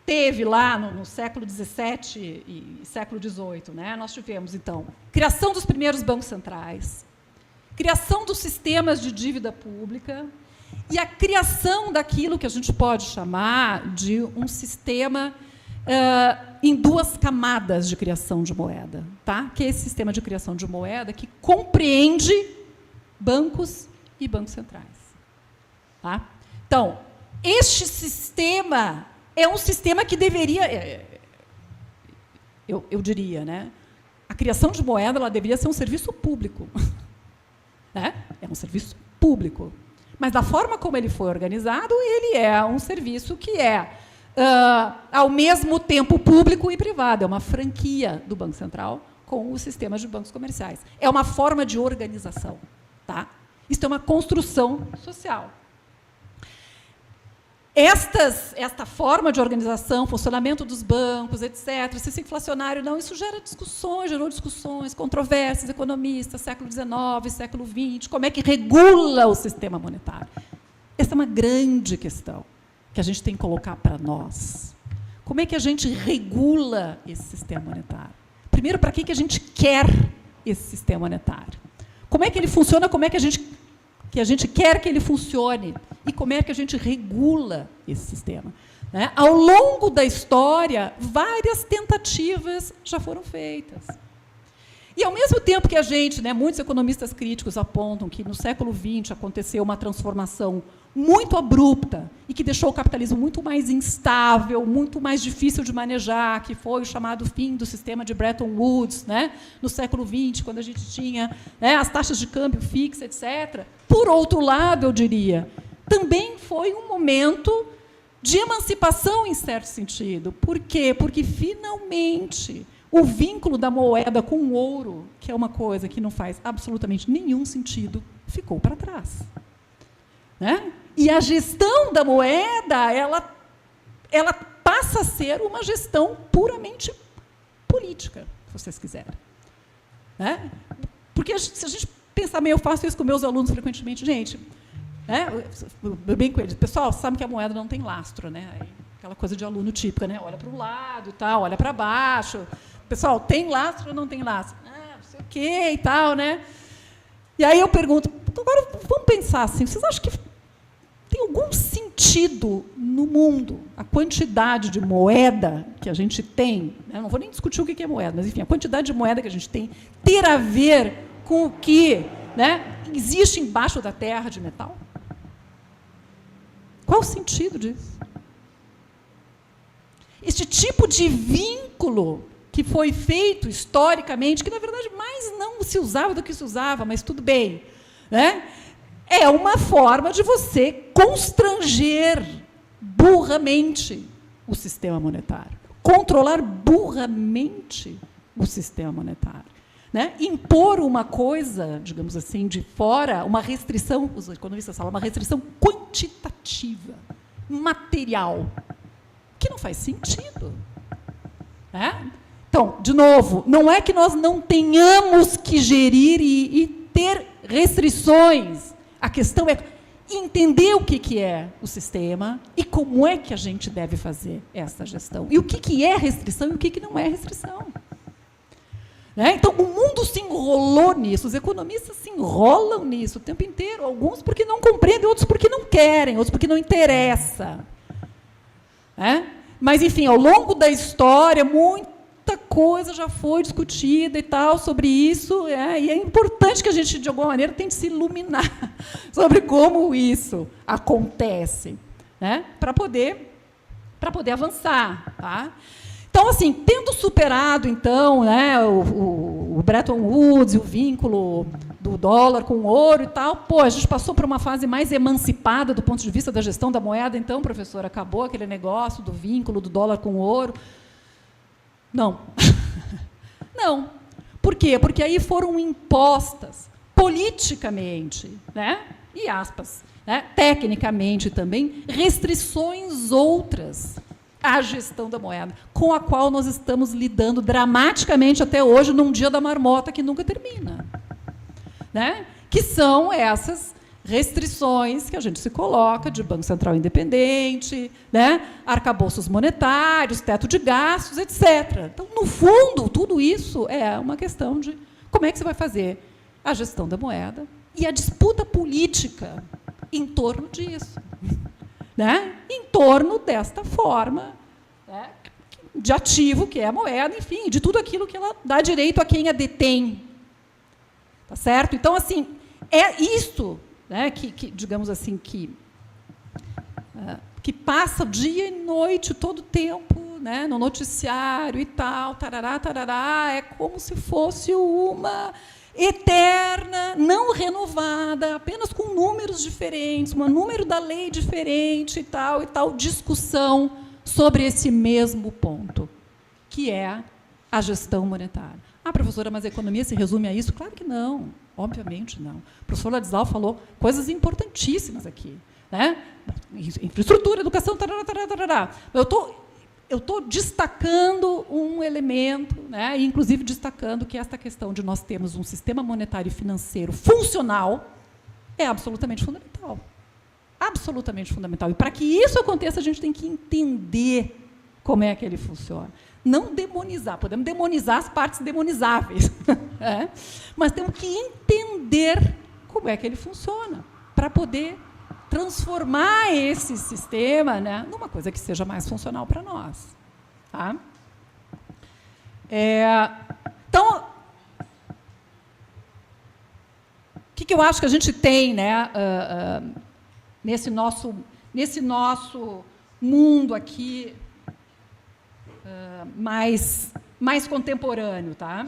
teve lá no século XVII e século XVIII, nós tivemos, então, criação dos primeiros bancos centrais, criação dos sistemas de dívida pública, e a criação daquilo que a gente pode chamar de um sistema em duas camadas de criação de moeda, tá? Que é esse sistema de criação de moeda que compreende bancos e bancos centrais. Tá? Então, este sistema é um sistema que deveria, eu diria, né? A criação de moeda ela deveria ser um serviço público. Né? É um serviço público. Mas, da forma como ele foi organizado, ele é um serviço que é, ao mesmo tempo, público e privado. É uma franquia do Banco Central com o sistema de bancos comerciais. É uma forma de organização. Tá? Isso é uma construção social. Esta forma de organização, funcionamento dos bancos, etc., se isso é inflacionário não, isso gerou discussões, controvérsias, economistas, século XIX, século XX, como é que regula o sistema monetário? Essa é uma grande questão que a gente tem que colocar para nós. Como é que a gente regula esse sistema monetário? Primeiro, para que a gente quer esse sistema monetário? Como é que ele funciona, como é que a gente quer que ele funcione e como é que a gente regula esse sistema. Né? Ao longo da história, várias tentativas já foram feitas. E, ao mesmo tempo que a gente, né, muitos economistas críticos apontam que no século XX aconteceu uma transformação muito abrupta e que deixou o capitalismo muito mais instável, muito mais difícil de manejar, que foi o chamado fim do sistema de Bretton Woods, né, no século XX, quando a gente tinha, né, as taxas de câmbio fixas, etc. Por outro lado, eu diria, também foi um momento de emancipação, em certo sentido. Por quê? Porque, finalmente, o vínculo da moeda com o ouro, que é uma coisa que não faz absolutamente nenhum sentido, ficou para trás. Né? E a gestão da moeda, ela passa a ser uma gestão puramente política, se vocês quiserem. Né? Porque, se a gente pensar meio, eu faço isso com meus alunos frequentemente, gente, bem com eles, pessoal, sabe que a moeda não tem lastro, né? Aquela coisa de aluno típica, né? Olha para o lado e tal, olha para baixo. Pessoal, tem lastro ou não tem lastro? Não sei o quê e tal, né? E aí eu pergunto, agora vamos pensar assim, vocês acham que tem algum sentido no mundo a quantidade de moeda que a gente tem? Eu não vou nem discutir o que é moeda, mas, enfim, a quantidade de moeda que a gente tem ter a ver com o que, né, existe embaixo da terra de metal? Qual o sentido disso? Este tipo de vínculo que foi feito historicamente, que, na verdade, mais não se usava do que se usava, mas tudo bem, né? É uma forma de você constranger burramente o sistema monetário, controlar burramente o sistema monetário. Né? Impor uma coisa, digamos assim, de fora, uma restrição, os economistas falam, uma restrição quantitativa, material, que não faz sentido. Né? Então, de novo, não é que nós não tenhamos que gerir e ter restrições. A questão é entender o que é o sistema e como é que a gente deve fazer essa gestão. E o que é restrição e o que não é restrição. Né? Então, o mundo se enrolou nisso, os economistas se enrolam nisso o tempo inteiro, alguns porque não compreendem, outros porque não querem, outros porque não interessa. Né? Mas, enfim, ao longo da história, muita coisa já foi discutida e tal sobre isso, e é importante que a gente, de alguma maneira, tente se iluminar sobre como isso acontece, né? para poder avançar. Tá? Então, assim, tendo superado, então, né, o Bretton Woods, o vínculo do dólar com o ouro e tal, a gente passou para uma fase mais emancipada do ponto de vista da gestão da moeda, então, professor, acabou aquele negócio do vínculo do dólar com o ouro? Não. Não. Por quê? Porque aí foram impostas politicamente, né, e aspas, né, tecnicamente também, restrições outras à gestão da moeda, com a qual nós estamos lidando dramaticamente até hoje, num dia da marmota que nunca termina. Né? Que são essas restrições que a gente se coloca de Banco Central independente, né? Arcabouços monetários, teto de gastos, etc. Então, no fundo, tudo isso é uma questão de como é que você vai fazer a gestão da moeda e a disputa política em torno disso, né? Em torno desta forma, né, de ativo, que é a moeda, enfim, de tudo aquilo que ela dá direito a quem a detém. Tá certo? Então, assim, é isto, né, que digamos assim, que passa dia e noite, todo o tempo, né, no noticiário e tal, tarará, tarará, é como se fosse uma eterna, não renovada, apenas com números diferentes, um número da lei diferente e tal, discussão sobre esse mesmo ponto, que é a gestão monetária. Ah, professora, mas a economia se resume a isso? Claro que não, obviamente não. O professor Ladislau falou coisas importantíssimas aqui, né? Infraestrutura, educação, tarará, tarará, tarará. Eu estou destacando um elemento, né, e inclusive destacando que esta questão de nós termos um sistema monetário e financeiro funcional é absolutamente fundamental. Absolutamente fundamental. E para que isso aconteça, a gente tem que entender como é que ele funciona. Não demonizar. Podemos demonizar as partes demonizáveis, né? Mas temos que entender como é que ele funciona, para poder transformar esse sistema, né, numa coisa que seja mais funcional para nós. Tá? Então, o que eu acho que a gente tem, né, nesse nosso mundo aqui mais contemporâneo, tá?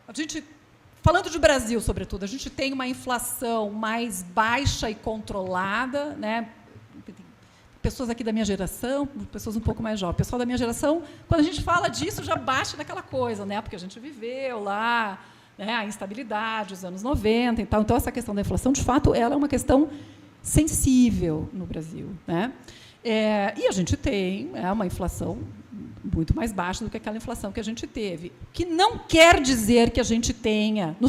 A gente, falando de Brasil, sobretudo, a gente tem uma inflação mais baixa e controlada, né? Pessoas aqui da minha geração, pessoas um pouco mais jovens. Pessoal da minha geração, quando a gente fala disso, já bate naquela coisa, né? Porque a gente viveu lá, né, a instabilidade, os anos 90 e tal. Então, essa questão da inflação, de fato, ela é uma questão sensível no Brasil, né? E a gente tem uma inflação muito mais baixa do que aquela inflação que a gente teve, que não quer dizer que a gente tenha, no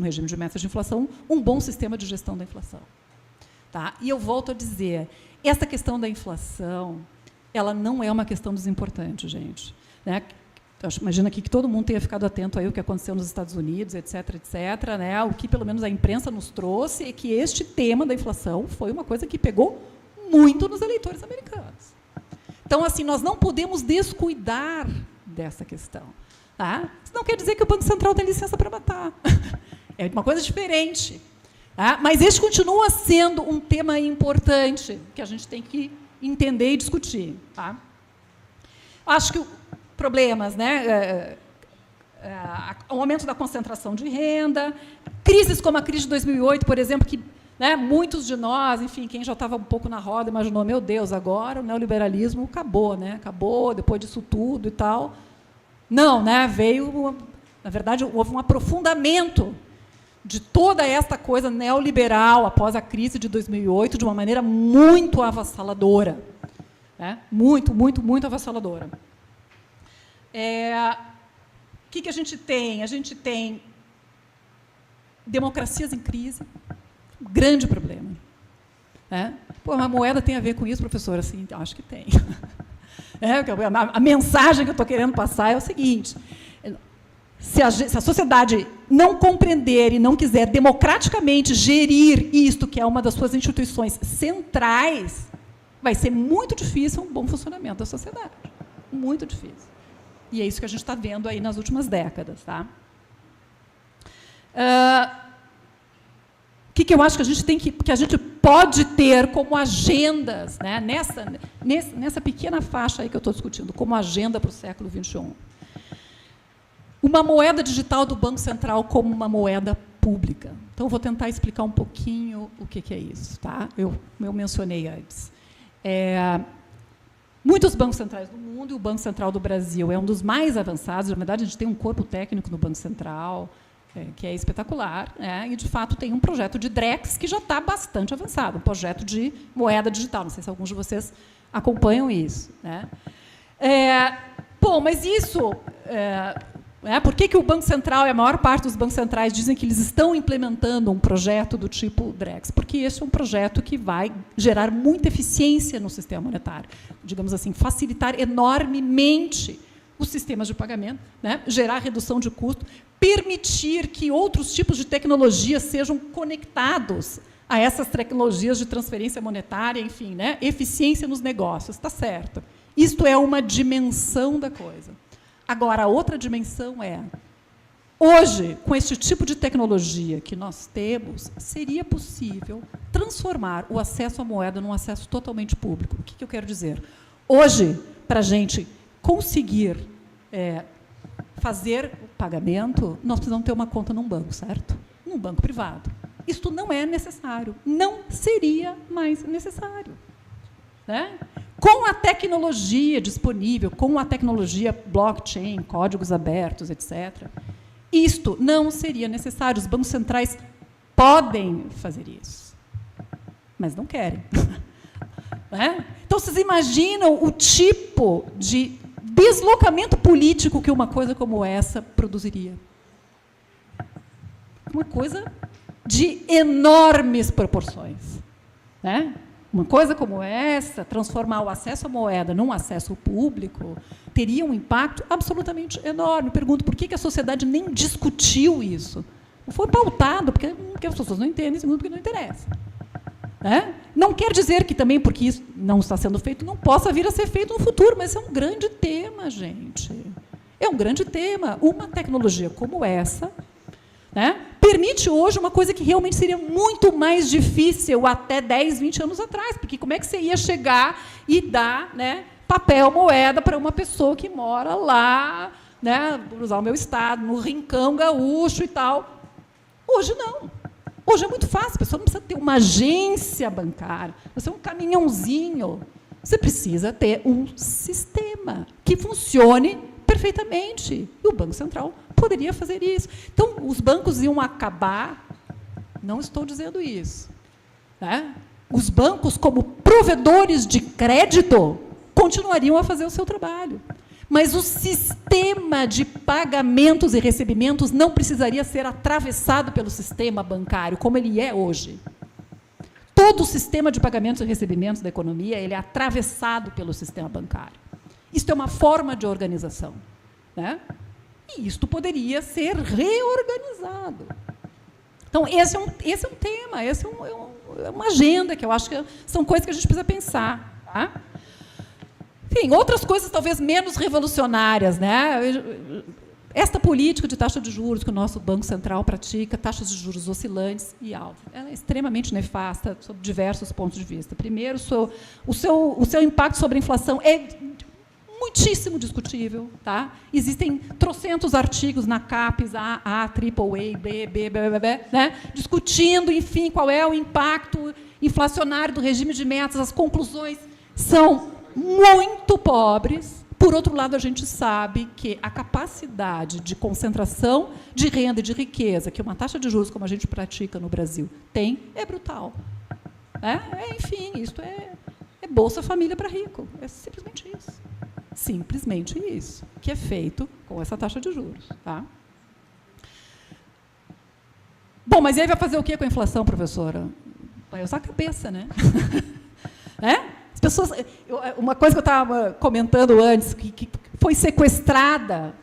regime de metas de inflação, um bom sistema de gestão da inflação. Tá? E eu volto a dizer, essa questão da inflação, ela não é uma questão desimportante, gente. Né? Imagina aqui que todo mundo tenha ficado atento aí ao que aconteceu nos Estados Unidos, etc., etc., né? O que, pelo menos, a imprensa nos trouxe é que este tema da inflação foi uma coisa que pegou muito nos eleitores americanos. Então, assim, nós não podemos descuidar dessa questão. Tá? Isso não quer dizer que o Banco Central tem licença para matar. É uma coisa diferente. Tá? Mas esse continua sendo um tema importante que a gente tem que entender e discutir. Tá? Acho que problemas, né? O aumento da concentração de renda, crises como a crise de 2008, por exemplo, que, né, muitos de nós, enfim, quem já estava um pouco na roda, imaginou, meu Deus, agora o neoliberalismo acabou, né? Acabou, depois disso tudo e tal. Não, né? Na verdade, houve um aprofundamento de toda esta coisa neoliberal após a crise de 2008, de uma maneira muito avassaladora. Né? Muito, muito, muito avassaladora. O que a gente tem? A gente tem democracias em crise, um grande problema. Né? Pô, a moeda tem a ver com isso, professora? Sim, acho que tem. A mensagem que eu estou querendo passar é o seguinte: se a sociedade não compreender e não quiser democraticamente gerir isto, que é uma das suas instituições centrais, vai ser muito difícil um bom funcionamento da sociedade. Muito difícil. E é isso que a gente está vendo aí nas últimas décadas. Tá? O que eu acho que a gente tem que a gente pode ter como agendas, né, nessa pequena faixa aí que eu estou discutindo, como agenda para o século XXI. Uma moeda digital do Banco Central como uma moeda pública. Então, eu vou tentar explicar um pouquinho o que é isso. Tá? Eu mencionei antes. Muitos bancos centrais do mundo, e o Banco Central do Brasil é um dos mais avançados. Na verdade, a gente tem um corpo técnico no Banco Central, que é espetacular, né? E, de fato, tem um projeto de DREX que já está bastante avançado, um projeto de moeda digital. Não sei se alguns de vocês acompanham isso. Né? Bom, mas isso... por que o Banco Central e a maior parte dos bancos centrais dizem que eles estão implementando um projeto do tipo DREX? Porque esse é um projeto que vai gerar muita eficiência no sistema monetário. Digamos assim, facilitar enormemente os sistemas de pagamento, né? Gerar redução de custo, permitir que outros tipos de tecnologia sejam conectados a essas tecnologias de transferência monetária, enfim, né? Eficiência nos negócios, está certo. Isto é uma dimensão da coisa. Agora, a outra dimensão é, hoje, com este tipo de tecnologia que nós temos, seria possível transformar o acesso à moeda num acesso totalmente público. O que eu quero dizer? Hoje, para a gente conseguir fazer o pagamento, nós precisamos ter uma conta num banco, certo? Num banco privado. Isto não é necessário, não seria mais necessário. Né? Com a tecnologia disponível, com a tecnologia blockchain, códigos abertos, etc., isto não seria necessário. Os bancos centrais podem fazer isso, mas não querem. Né? Então, vocês imaginam o tipo de deslocamento político que uma coisa como essa produziria? Uma coisa de enormes proporções. Né? Uma coisa como essa, transformar o acesso à moeda num acesso público, teria um impacto absolutamente enorme. Pergunto, por que a sociedade nem discutiu isso? Não foi pautado, porque as pessoas não entendem, segundo, porque não interessa. Né? Não quer dizer que também, porque isso não está sendo feito, não possa vir a ser feito no futuro, mas é um grande tema, gente. É um grande tema. Uma tecnologia como essa, né, permite hoje uma coisa que realmente seria muito mais difícil até 10, 20 anos atrás, porque como é que você ia chegar e dar, né, papel, moeda para uma pessoa que mora lá, né, vou usar o meu estado, no Rincão Gaúcho e tal. Hoje não. Hoje é muito fácil, a pessoa não precisa ter uma agência bancária, você é um caminhãozinho. Você precisa ter um sistema que funcione perfeitamente. E o Banco Central poderia fazer isso. Então, os bancos iam acabar, não estou dizendo isso. Né? Os bancos, como provedores de crédito, continuariam a fazer o seu trabalho. Mas o sistema de pagamentos e recebimentos não precisaria ser atravessado pelo sistema bancário, como ele é hoje. Todo o sistema de pagamentos e recebimentos da economia ele é atravessado pelo sistema bancário. Isto é uma forma de organização. Né? E isto poderia ser reorganizado. Então, esse é um tema, é uma agenda que eu acho que são coisas que a gente precisa pensar. Tá? Enfim, outras coisas talvez menos revolucionárias. Né? Esta política de taxa de juros que o nosso Banco Central pratica, taxas de juros oscilantes e altas, ela é extremamente nefasta sob diversos pontos de vista. Primeiro, o seu impacto sobre a inflação é muitíssimo discutível. Tá? Existem trocentos artigos na CAPES, A, AAA, B, né? Discutindo, enfim, qual é o impacto inflacionário do regime de metas. As conclusões são muito pobres. Por outro lado, a gente sabe que a capacidade de concentração de renda e de riqueza que uma taxa de juros, como a gente pratica no Brasil, tem, é brutal. Enfim, isto é Bolsa Família para rico. É simplesmente isso. Simplesmente isso, que é feito com essa taxa de juros. Tá? Bom, mas e aí vai fazer o que com a inflação, professora? Vai usar a cabeça, né? As pessoas, uma coisa que eu estava comentando antes, que foi sequestrada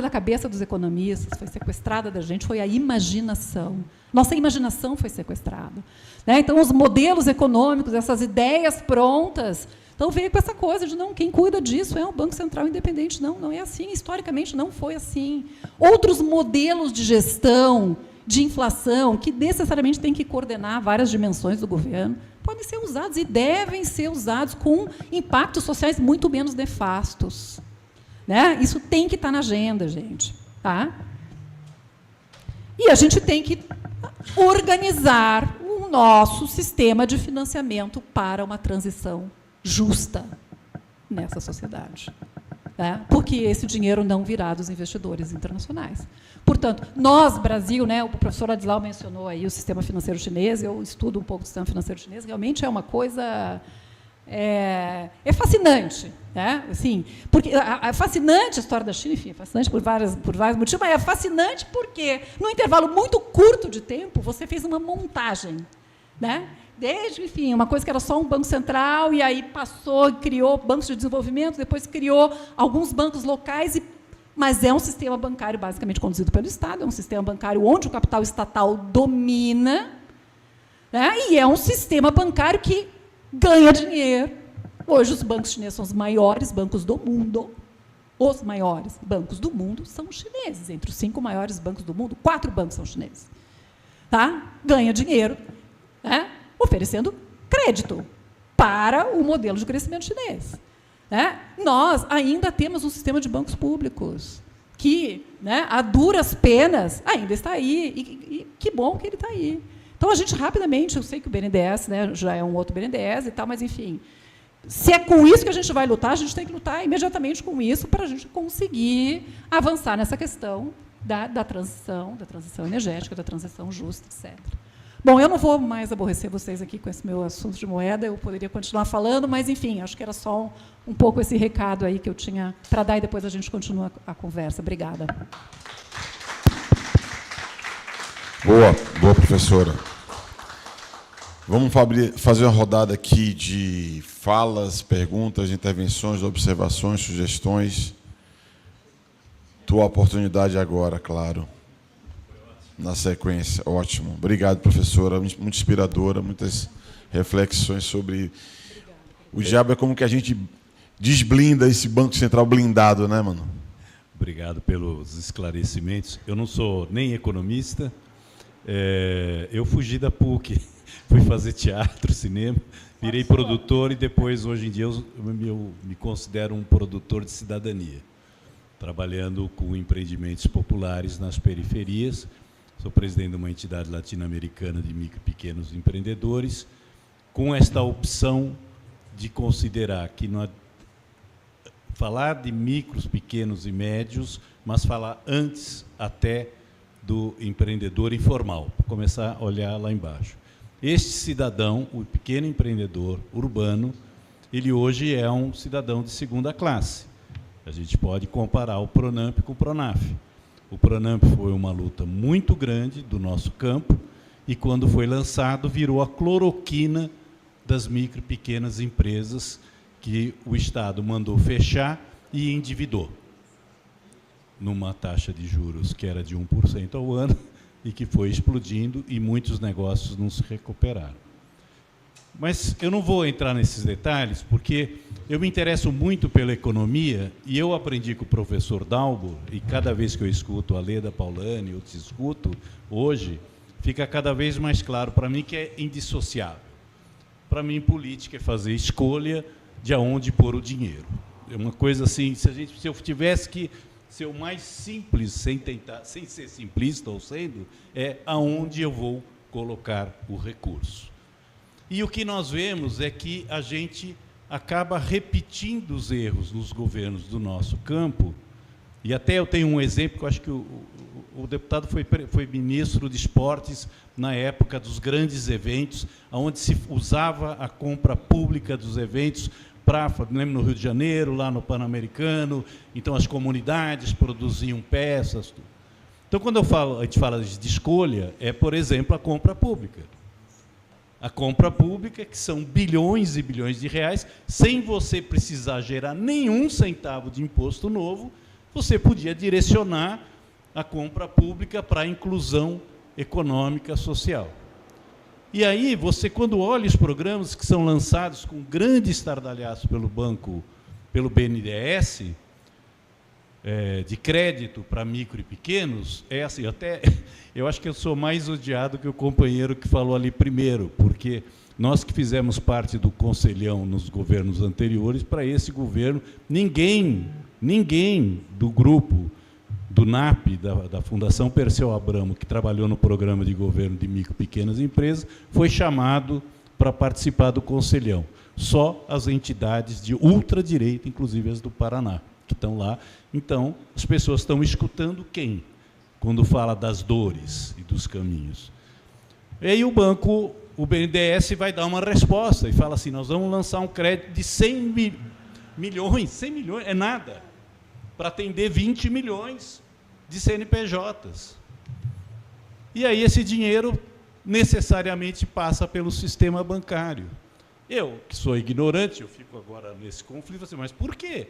da cabeça dos economistas, foi sequestrada da gente, foi a imaginação. Nossa imaginação foi sequestrada. Né? Então, os modelos econômicos, essas ideias prontas, então veio com essa coisa de não, quem cuida disso é o Banco Central independente. Não é assim, historicamente não foi assim. Outros modelos de gestão, de inflação, que necessariamente têm que coordenar várias dimensões do governo, podem ser usados e devem ser usados com impactos sociais muito menos nefastos. Né? Isso tem que estar na agenda, gente. Tá? E a gente tem que organizar o nosso sistema de financiamento para uma transição justa nessa sociedade. Né? Porque esse dinheiro não virá dos investidores internacionais. Portanto, nós, Brasil, né, o professor Adislau mencionou aí o sistema financeiro chinês, eu estudo um pouco o sistema financeiro chinês, realmente é uma coisa... É fascinante. Né? Assim, porque é fascinante a história da China, enfim, é fascinante por vários motivos, mas é fascinante porque, num intervalo muito curto de tempo, você fez uma montagem. Né? Desde, enfim, uma coisa que era só um banco central, e aí passou, criou bancos de desenvolvimento, depois criou alguns bancos locais, mas é um sistema bancário basicamente conduzido pelo Estado, é um sistema bancário onde o capital estatal domina, né? E é um sistema bancário que ganha dinheiro. Hoje, os bancos chineses são os maiores bancos do mundo. Os maiores bancos do mundo são chineses. Entre os 5 maiores bancos do mundo, 4 bancos são chineses. Tá? Ganha dinheiro, né? Oferecendo crédito para o modelo de crescimento chinês. Né? Nós ainda temos um sistema de bancos públicos que, né, a duras penas, ainda está aí. E que bom que ele está aí. Então, a gente, rapidamente, eu sei que o BNDES, né, já é um outro BNDES e tal, mas, enfim, se é com isso que a gente vai lutar, a gente tem que lutar imediatamente com isso para a gente conseguir avançar nessa questão da transição energética, da transição justa, etc. Bom, eu não vou mais aborrecer vocês aqui com esse meu assunto de moeda, eu poderia continuar falando, mas, enfim, acho que era só um pouco esse recado aí que eu tinha para dar e depois a gente continua a conversa. Obrigada. Boa, professora. Vamos fazer uma rodada aqui de falas, perguntas, intervenções, observações, sugestões. Tua oportunidade agora, claro. Na sequência, ótimo. Obrigado, professora, muito inspiradora, muitas reflexões sobre... O diabo é como que a gente desblinda esse Banco Central blindado, né, mano? Obrigado pelos esclarecimentos. Eu não sou nem economista, eu fugi da PUC, fui fazer teatro, cinema, virei produtor e depois, hoje em dia, eu me considero um produtor de cidadania, trabalhando com empreendimentos populares nas periferias. Sou presidente de uma entidade latino-americana de micro e pequenos empreendedores, com esta opção de considerar que falar de micros, pequenos e médios, mas falar antes até do empreendedor informal, para começar a olhar lá embaixo. Este cidadão, o pequeno empreendedor urbano, ele hoje é um cidadão de segunda classe. A gente pode comparar o Pronamp com o Pronaf. O Pronamp foi uma luta muito grande do nosso campo e, quando foi lançado, virou a cloroquina das micro e pequenas empresas que o Estado mandou fechar e endividou, numa taxa de juros que era de 1% ao ano e que foi explodindo e muitos negócios não se recuperaram. Mas eu não vou entrar nesses detalhes, porque eu me interesso muito pela economia e eu aprendi com o professor Dalbo, e cada vez que eu escuto a Leda Paulani, eu te escuto hoje, fica cada vez mais claro para mim que é indissociável. Para mim, política é fazer escolha de aonde pôr o dinheiro. É uma coisa assim, se eu tivesse que ser o mais simples, sem ser simplista ou sendo, é aonde eu vou colocar o recurso. E o que nós vemos é que a gente acaba repetindo os erros nos governos do nosso campo, e até eu tenho um exemplo, que eu acho que o deputado foi ministro de esportes na época dos grandes eventos, onde se usava a compra pública dos eventos para, lembro, no Rio de Janeiro, lá no Pan-Americano, então as comunidades produziam peças. Tudo. Então, quando a gente fala de escolha, é, por exemplo, a compra pública. A compra pública, que são bilhões e bilhões de reais, sem você precisar gerar nenhum centavo de imposto novo, você podia direcionar a compra pública para a inclusão econômica social. E aí, você, quando olha os programas que são lançados com grande estardalhaço pelo BNDES, de crédito para micro e pequenos, é assim, até eu acho que eu sou mais odiado que o companheiro que falou ali primeiro, porque nós que fizemos parte do conselhão nos governos anteriores, para esse governo, ninguém do grupo do NAP, da Fundação Perseu Abramo, que trabalhou no programa de governo de micro e pequenas empresas, foi chamado para participar do conselhão. Só as entidades de ultradireita, inclusive as do Paraná, que estão lá. Então, as pessoas estão escutando quem? Quando fala das dores e dos caminhos. E aí o BNDES vai dar uma resposta e fala assim, nós vamos lançar um crédito de 100 milhões, 100 milhões é nada, para atender 20 milhões de CNPJs. E aí esse dinheiro necessariamente passa pelo sistema bancário. Eu, que sou ignorante, eu fico agora nesse conflito, assim, mas por quê?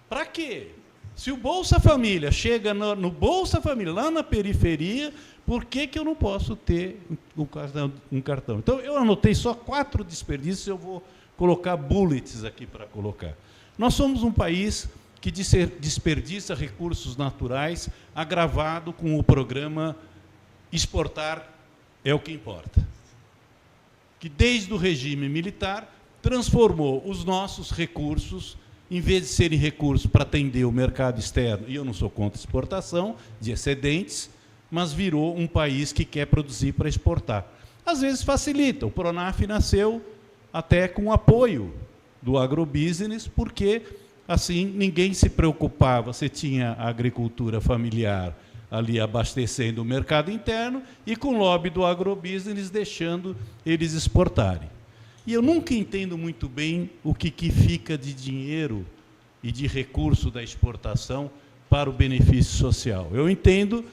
Para quê? Se o Bolsa Família chega no Bolsa Família, lá na periferia, por que eu não posso ter um cartão? Então, eu anotei só 4 desperdícios, eu vou colocar bullets aqui para colocar. Nós somos um país que desperdiça recursos naturais, agravado com o programa Exportar é o que importa, que desde o regime militar transformou os nossos recursos, em vez de serem recursos para atender o mercado externo, e eu não sou contra exportação de excedentes, mas virou um país que quer produzir para exportar. Às vezes facilita, o Pronaf nasceu até com apoio do agrobusiness, porque assim ninguém se preocupava, você tinha a agricultura familiar ali abastecendo o mercado interno e com o lobby do agrobusiness deixando eles exportarem. E eu nunca entendo muito bem o que fica de dinheiro e de recurso da exportação para o benefício social. Eu entendo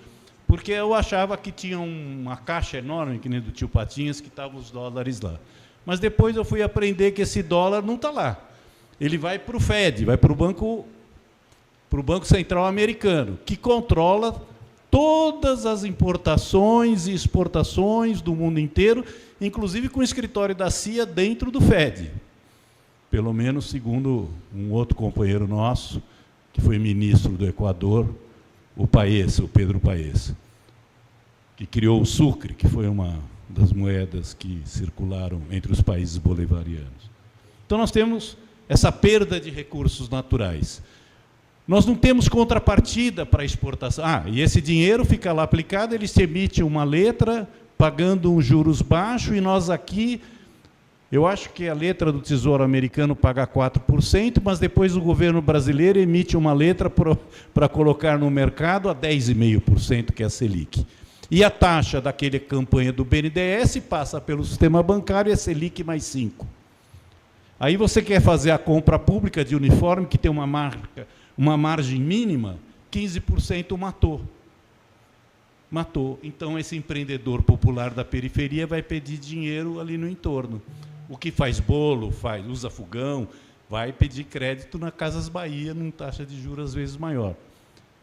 porque eu achava que tinha uma caixa enorme, que nem do tio Patinhas, que estavam os dólares lá. Mas depois eu fui aprender que esse dólar não está lá. Ele vai para o FED, vai para o Banco Central Americano, que controla todas as importações e exportações do mundo inteiro, inclusive com o escritório da CIA dentro do FED. Pelo menos segundo um outro companheiro nosso, que foi ministro do Equador, o Pedro Paes, que criou o sucre, que foi uma das moedas que circularam entre os países bolivarianos. Então, nós temos essa perda de recursos naturais. Nós não temos contrapartida para a exportação. E esse dinheiro fica lá aplicado, ele se emite uma letra, pagando um juros baixo, e nós aqui, eu acho que a letra do Tesouro Americano paga 4%, mas depois o governo brasileiro emite uma letra para colocar no mercado a 10,5%, que é a Selic. E a taxa daquela campanha do BNDES passa pelo sistema bancário e a Selic mais 5%. Aí você quer fazer a compra pública de uniforme, que tem uma margem mínima, 15% matou. Então, esse empreendedor popular da periferia vai pedir dinheiro ali no entorno. O que faz bolo, usa fogão, vai pedir crédito na Casas Bahia, numa taxa de juros às vezes maior.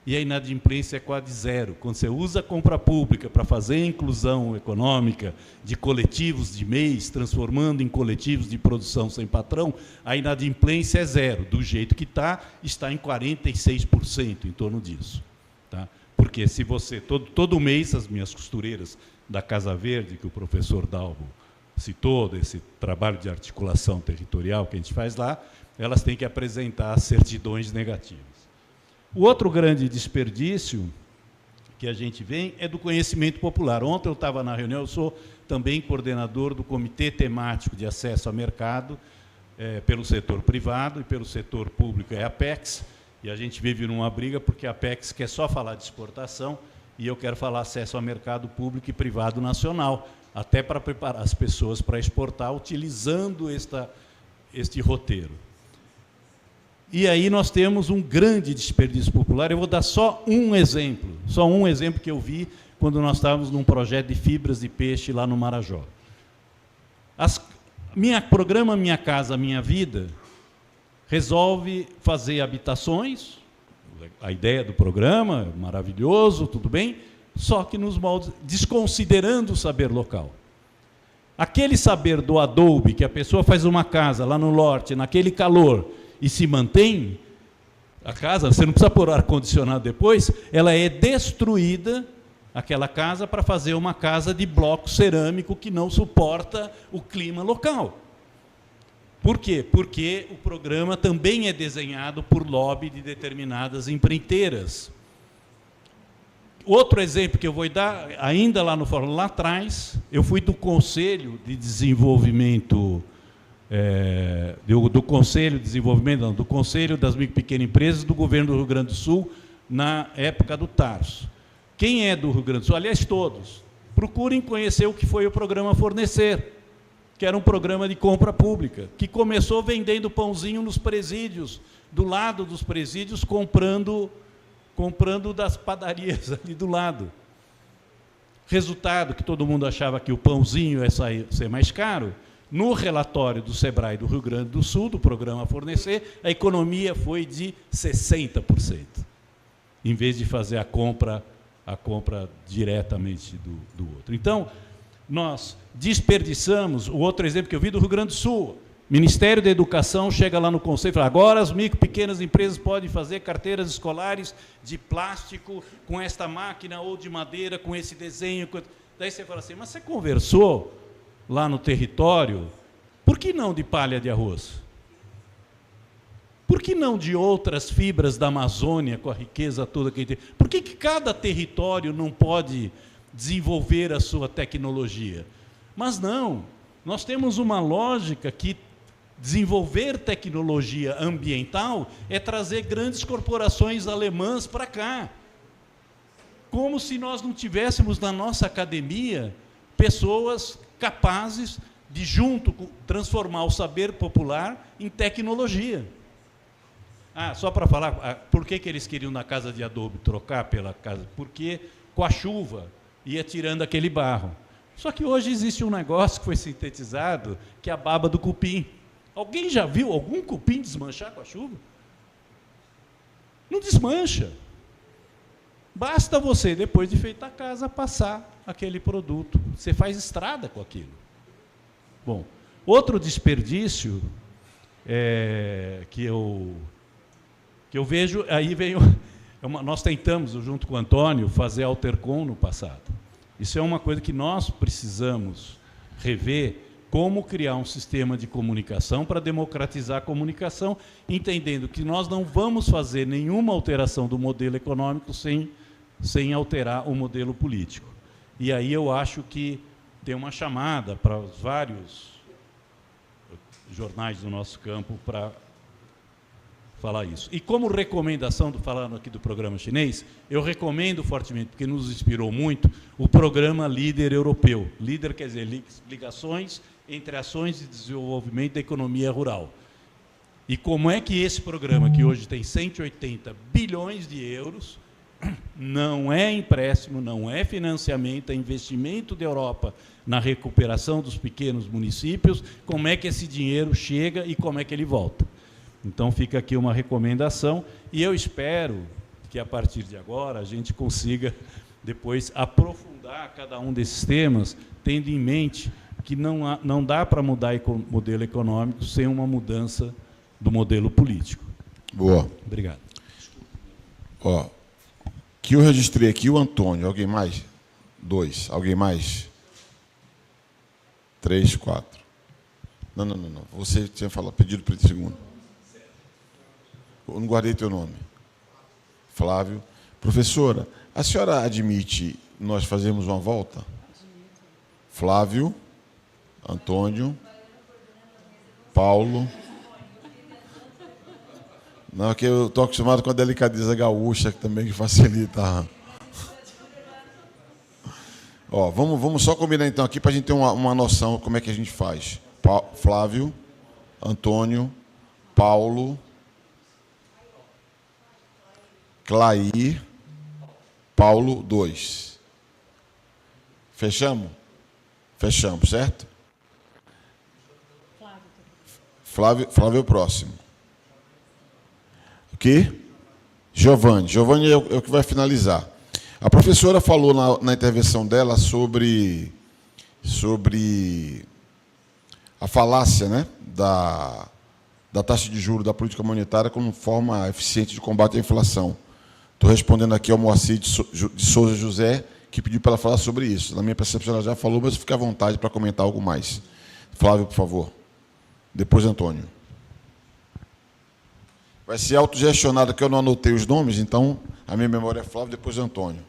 E a inadimplência é quase zero. Quando você usa a compra pública para fazer a inclusão econômica de coletivos de MEIs, transformando em coletivos de produção sem patrão, a inadimplência é zero. Do jeito que está em 46%, em torno disso. Tá? Porque se você, todo mês, as minhas costureiras da Casa Verde, que o professor Dalbo citou, desse trabalho de articulação territorial que a gente faz lá, elas têm que apresentar certidões negativas. O outro grande desperdício que a gente vê é do conhecimento popular. Ontem eu estava na reunião, eu sou também coordenador do Comitê Temático de Acesso ao Mercado, pelo setor privado e pelo setor público, é a Apex, e a gente vive numa briga porque a Apex quer só falar de exportação e eu quero falar acesso ao mercado público e privado nacional, até para preparar as pessoas para exportar, utilizando este roteiro. E aí nós temos um grande desperdício popular. Eu vou dar só um exemplo que eu vi quando nós estávamos num projeto de fibras de peixe lá no Marajó. Programa Minha Casa Minha Vida resolve fazer habitações, a ideia do programa, maravilhoso, tudo bem, só que nos moldes, desconsiderando o saber local. Aquele saber do adobe, que a pessoa faz uma casa lá no norte, naquele calor, e se mantém, a casa, você não precisa pôr ar-condicionado depois, ela é destruída, aquela casa, para fazer uma casa de bloco cerâmico que não suporta o clima local. Por quê? Porque o programa também é desenhado por lobby de determinadas empreiteiras. Outro exemplo que eu vou dar, ainda lá no fórum, lá atrás, eu fui do Conselho de Desenvolvimento, do Conselho de Desenvolvimento, não, do Conselho das Micro e Pequenas Empresas do Governo do Rio Grande do Sul, na época do Tarso. Quem é do Rio Grande do Sul? Aliás, todos. Procurem conhecer o que foi o programa Fornecer, que era um programa de compra pública, que começou vendendo pãozinho nos presídios, do lado dos presídios, comprando das padarias ali do lado. Resultado, que todo mundo achava que o pãozinho ia ser mais caro, no relatório do SEBRAE do Rio Grande do Sul, do programa Fornecer, a economia foi de 60%. em vez de fazer a compra diretamente do outro. Então, nós desperdiçamos. O outro exemplo que eu vi do Rio Grande do Sul, Ministério da Educação chega lá no Conselho e fala: agora as micro e pequenas empresas podem fazer carteiras escolares de plástico com esta máquina ou de madeira com esse desenho. Daí você fala assim: mas você conversou lá no território, por que não de palha de arroz? Por que não de outras fibras da Amazônia, com a riqueza toda que tem? Por que cada território não pode desenvolver a sua tecnologia? Mas não, nós temos uma lógica que desenvolver tecnologia ambiental é trazer grandes corporações alemãs para cá. Como se nós não tivéssemos na nossa academia pessoas capazes de, junto, transformar o saber popular em tecnologia. Só para falar, por que eles queriam na casa de adobe trocar pela casa? Porque com a chuva ia tirando aquele barro. Só que hoje existe um negócio que foi sintetizado, que é a baba do cupim. Alguém já viu algum cupim desmanchar com a chuva? Não desmancha. Basta você, depois de feita a casa, passar aquele produto. Você faz estrada com aquilo. Bom, outro desperdício que eu vejo, aí veio, nós tentamos, junto com o Antônio, fazer a Altercom no passado. Isso é uma coisa que nós precisamos rever, como criar um sistema de comunicação para democratizar a comunicação, entendendo que nós não vamos fazer nenhuma alteração do modelo econômico sem alterar o modelo político. E aí eu acho que tem uma chamada para os vários jornais do nosso campo para falar isso. E como recomendação, falando aqui do programa chinês, eu recomendo fortemente, porque nos inspirou muito, o programa Líder Europeu. Líder quer dizer ligações entre ações de desenvolvimento da economia rural. E como é que esse programa, que hoje tem 180 bilhões de euros, não é empréstimo, não é financiamento, é investimento da Europa na recuperação dos pequenos municípios, como é que esse dinheiro chega e como é que ele volta. Então, fica aqui uma recomendação, e eu espero que, a partir de agora, a gente consiga, depois, aprofundar cada um desses temas, tendo em mente que não dá para mudar o modelo econômico sem uma mudança do modelo político. Boa. Obrigado. Que eu registrei aqui o Antônio. Alguém mais? 2. Alguém mais? 3, 4. Não. Você tinha falado, pedido para o segundo. Eu não guardei teu nome. Flávio. Professora, a senhora admite nós fazermos uma volta? Flávio, Antônio, Paulo. Não, é que eu estou acostumado com a delicadeza gaúcha, que também que facilita. Vamos só combinar então aqui para a gente ter uma noção como é que a gente faz. Flávio, Antônio, Paulo, Clair, Paulo, 2. Fechamos? Fechamos, certo? Flávio é o próximo. O quê? Giovanni é o que vai finalizar. A professora falou na intervenção dela sobre a falácia, né, da taxa de juros da política monetária como forma eficiente de combate à inflação. Estou respondendo aqui ao Moacir de Souza José, que pediu para ela falar sobre isso. Na minha percepção, ela já falou, mas fica à vontade para comentar algo mais. Flávio, por favor. Depois, Antônio. Vai ser autogestionado, que eu não anotei os nomes, então a minha memória é Flávio, depois Antônio.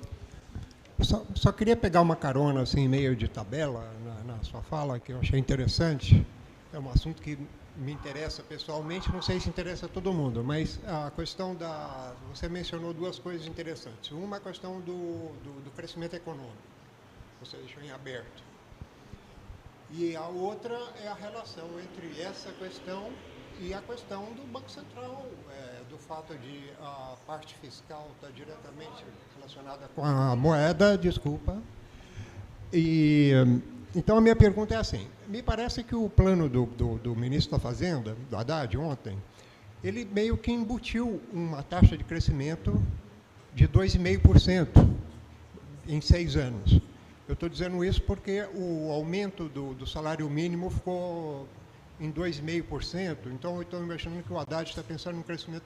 Só queria pegar uma carona, assim, meio de tabela, na sua fala, que eu achei interessante. É um assunto que me interessa pessoalmente, não sei se interessa a todo mundo, mas a questão você mencionou duas coisas interessantes. Uma, a questão do crescimento econômico, você deixou em aberto. E a outra é a relação entre essa questão e a questão do Banco Central, do fato de a parte fiscal estar diretamente relacionada com a moeda, Então, a minha pergunta é assim, me parece que o plano do ministro da Fazenda, do Haddad, ontem, ele meio que embutiu uma taxa de crescimento de 2,5% em 6 anos. Eu estou dizendo isso porque o aumento do salário mínimo ficou em 2,5%, então eu estou imaginando que o Haddad está pensando num crescimento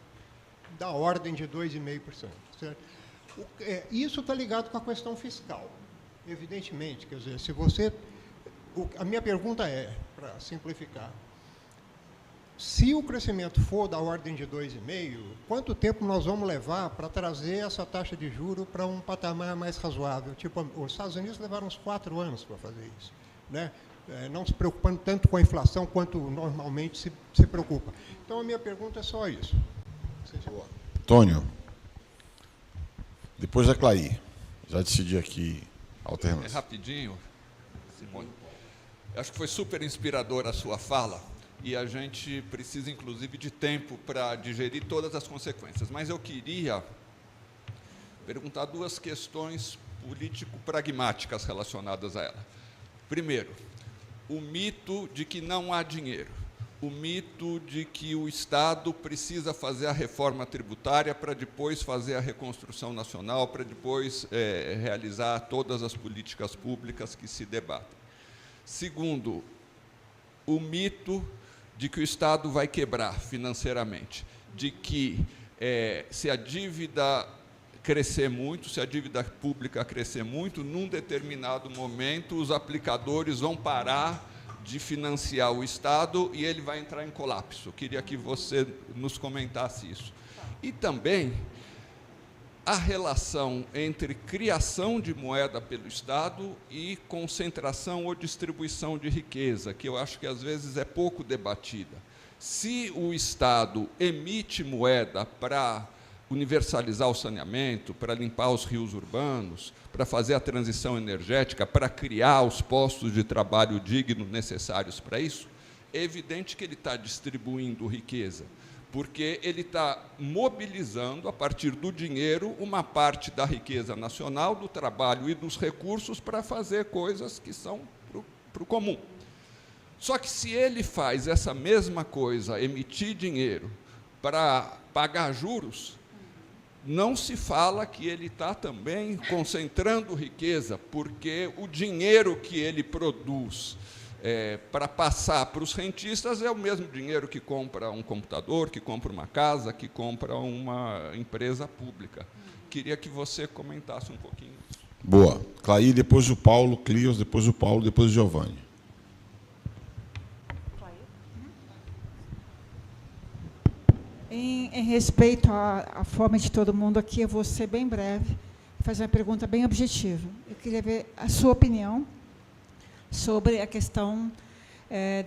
da ordem de 2,5%. Certo? Isso está ligado com a questão fiscal, evidentemente. Quer dizer, se você... A minha pergunta é, para simplificar, se o crescimento for da ordem de 2,5%, quanto tempo nós vamos levar para trazer essa taxa de juros para um patamar mais razoável? Tipo, os Estados Unidos levaram uns 4 anos para fazer isso, né? Não se preocupando tanto com a inflação quanto normalmente se preocupa. Então, a minha pergunta é só isso. Antônio, depois da Clay, já decidi aqui a alternativa. Rapidinho, Simone. Acho que foi super inspiradora a sua fala, e a gente precisa, inclusive, de tempo para digerir todas as consequências. Mas eu queria perguntar 2 questões político-pragmáticas relacionadas a ela. Primeiro, o mito de que não há dinheiro, o mito de que o Estado precisa fazer a reforma tributária para depois fazer a reconstrução nacional, para depois realizar todas as políticas públicas que se debatem. Segundo, o mito de que o Estado vai quebrar financeiramente, de que se a dívida crescer muito, se a dívida pública crescer muito, num determinado momento os aplicadores vão parar de financiar o Estado e ele vai entrar em colapso. Eu queria que você nos comentasse isso. E também a relação entre criação de moeda pelo Estado e concentração ou distribuição de riqueza, que eu acho que às vezes é pouco debatida. Se o Estado emite moeda para universalizar o saneamento, para limpar os rios urbanos, para fazer a transição energética, para criar os postos de trabalho dignos necessários para isso, é evidente que ele está distribuindo riqueza, porque ele está mobilizando, a partir do dinheiro, uma parte da riqueza nacional, do trabalho e dos recursos para fazer coisas que são para o comum. Só que, se ele faz essa mesma coisa, emitir dinheiro para pagar juros, não se fala que ele está também concentrando riqueza, porque o dinheiro que ele produz para passar para os rentistas é o mesmo dinheiro que compra um computador, que compra uma casa, que compra uma empresa pública. Queria que você comentasse um pouquinho isso. Boa. Clay, depois o Paulo, Clios, depois o Paulo, depois o Giovanni. Em respeito à forma de todo mundo aqui, eu vou ser bem breve, fazer uma pergunta bem objetiva. Eu queria ver a sua opinião sobre a questão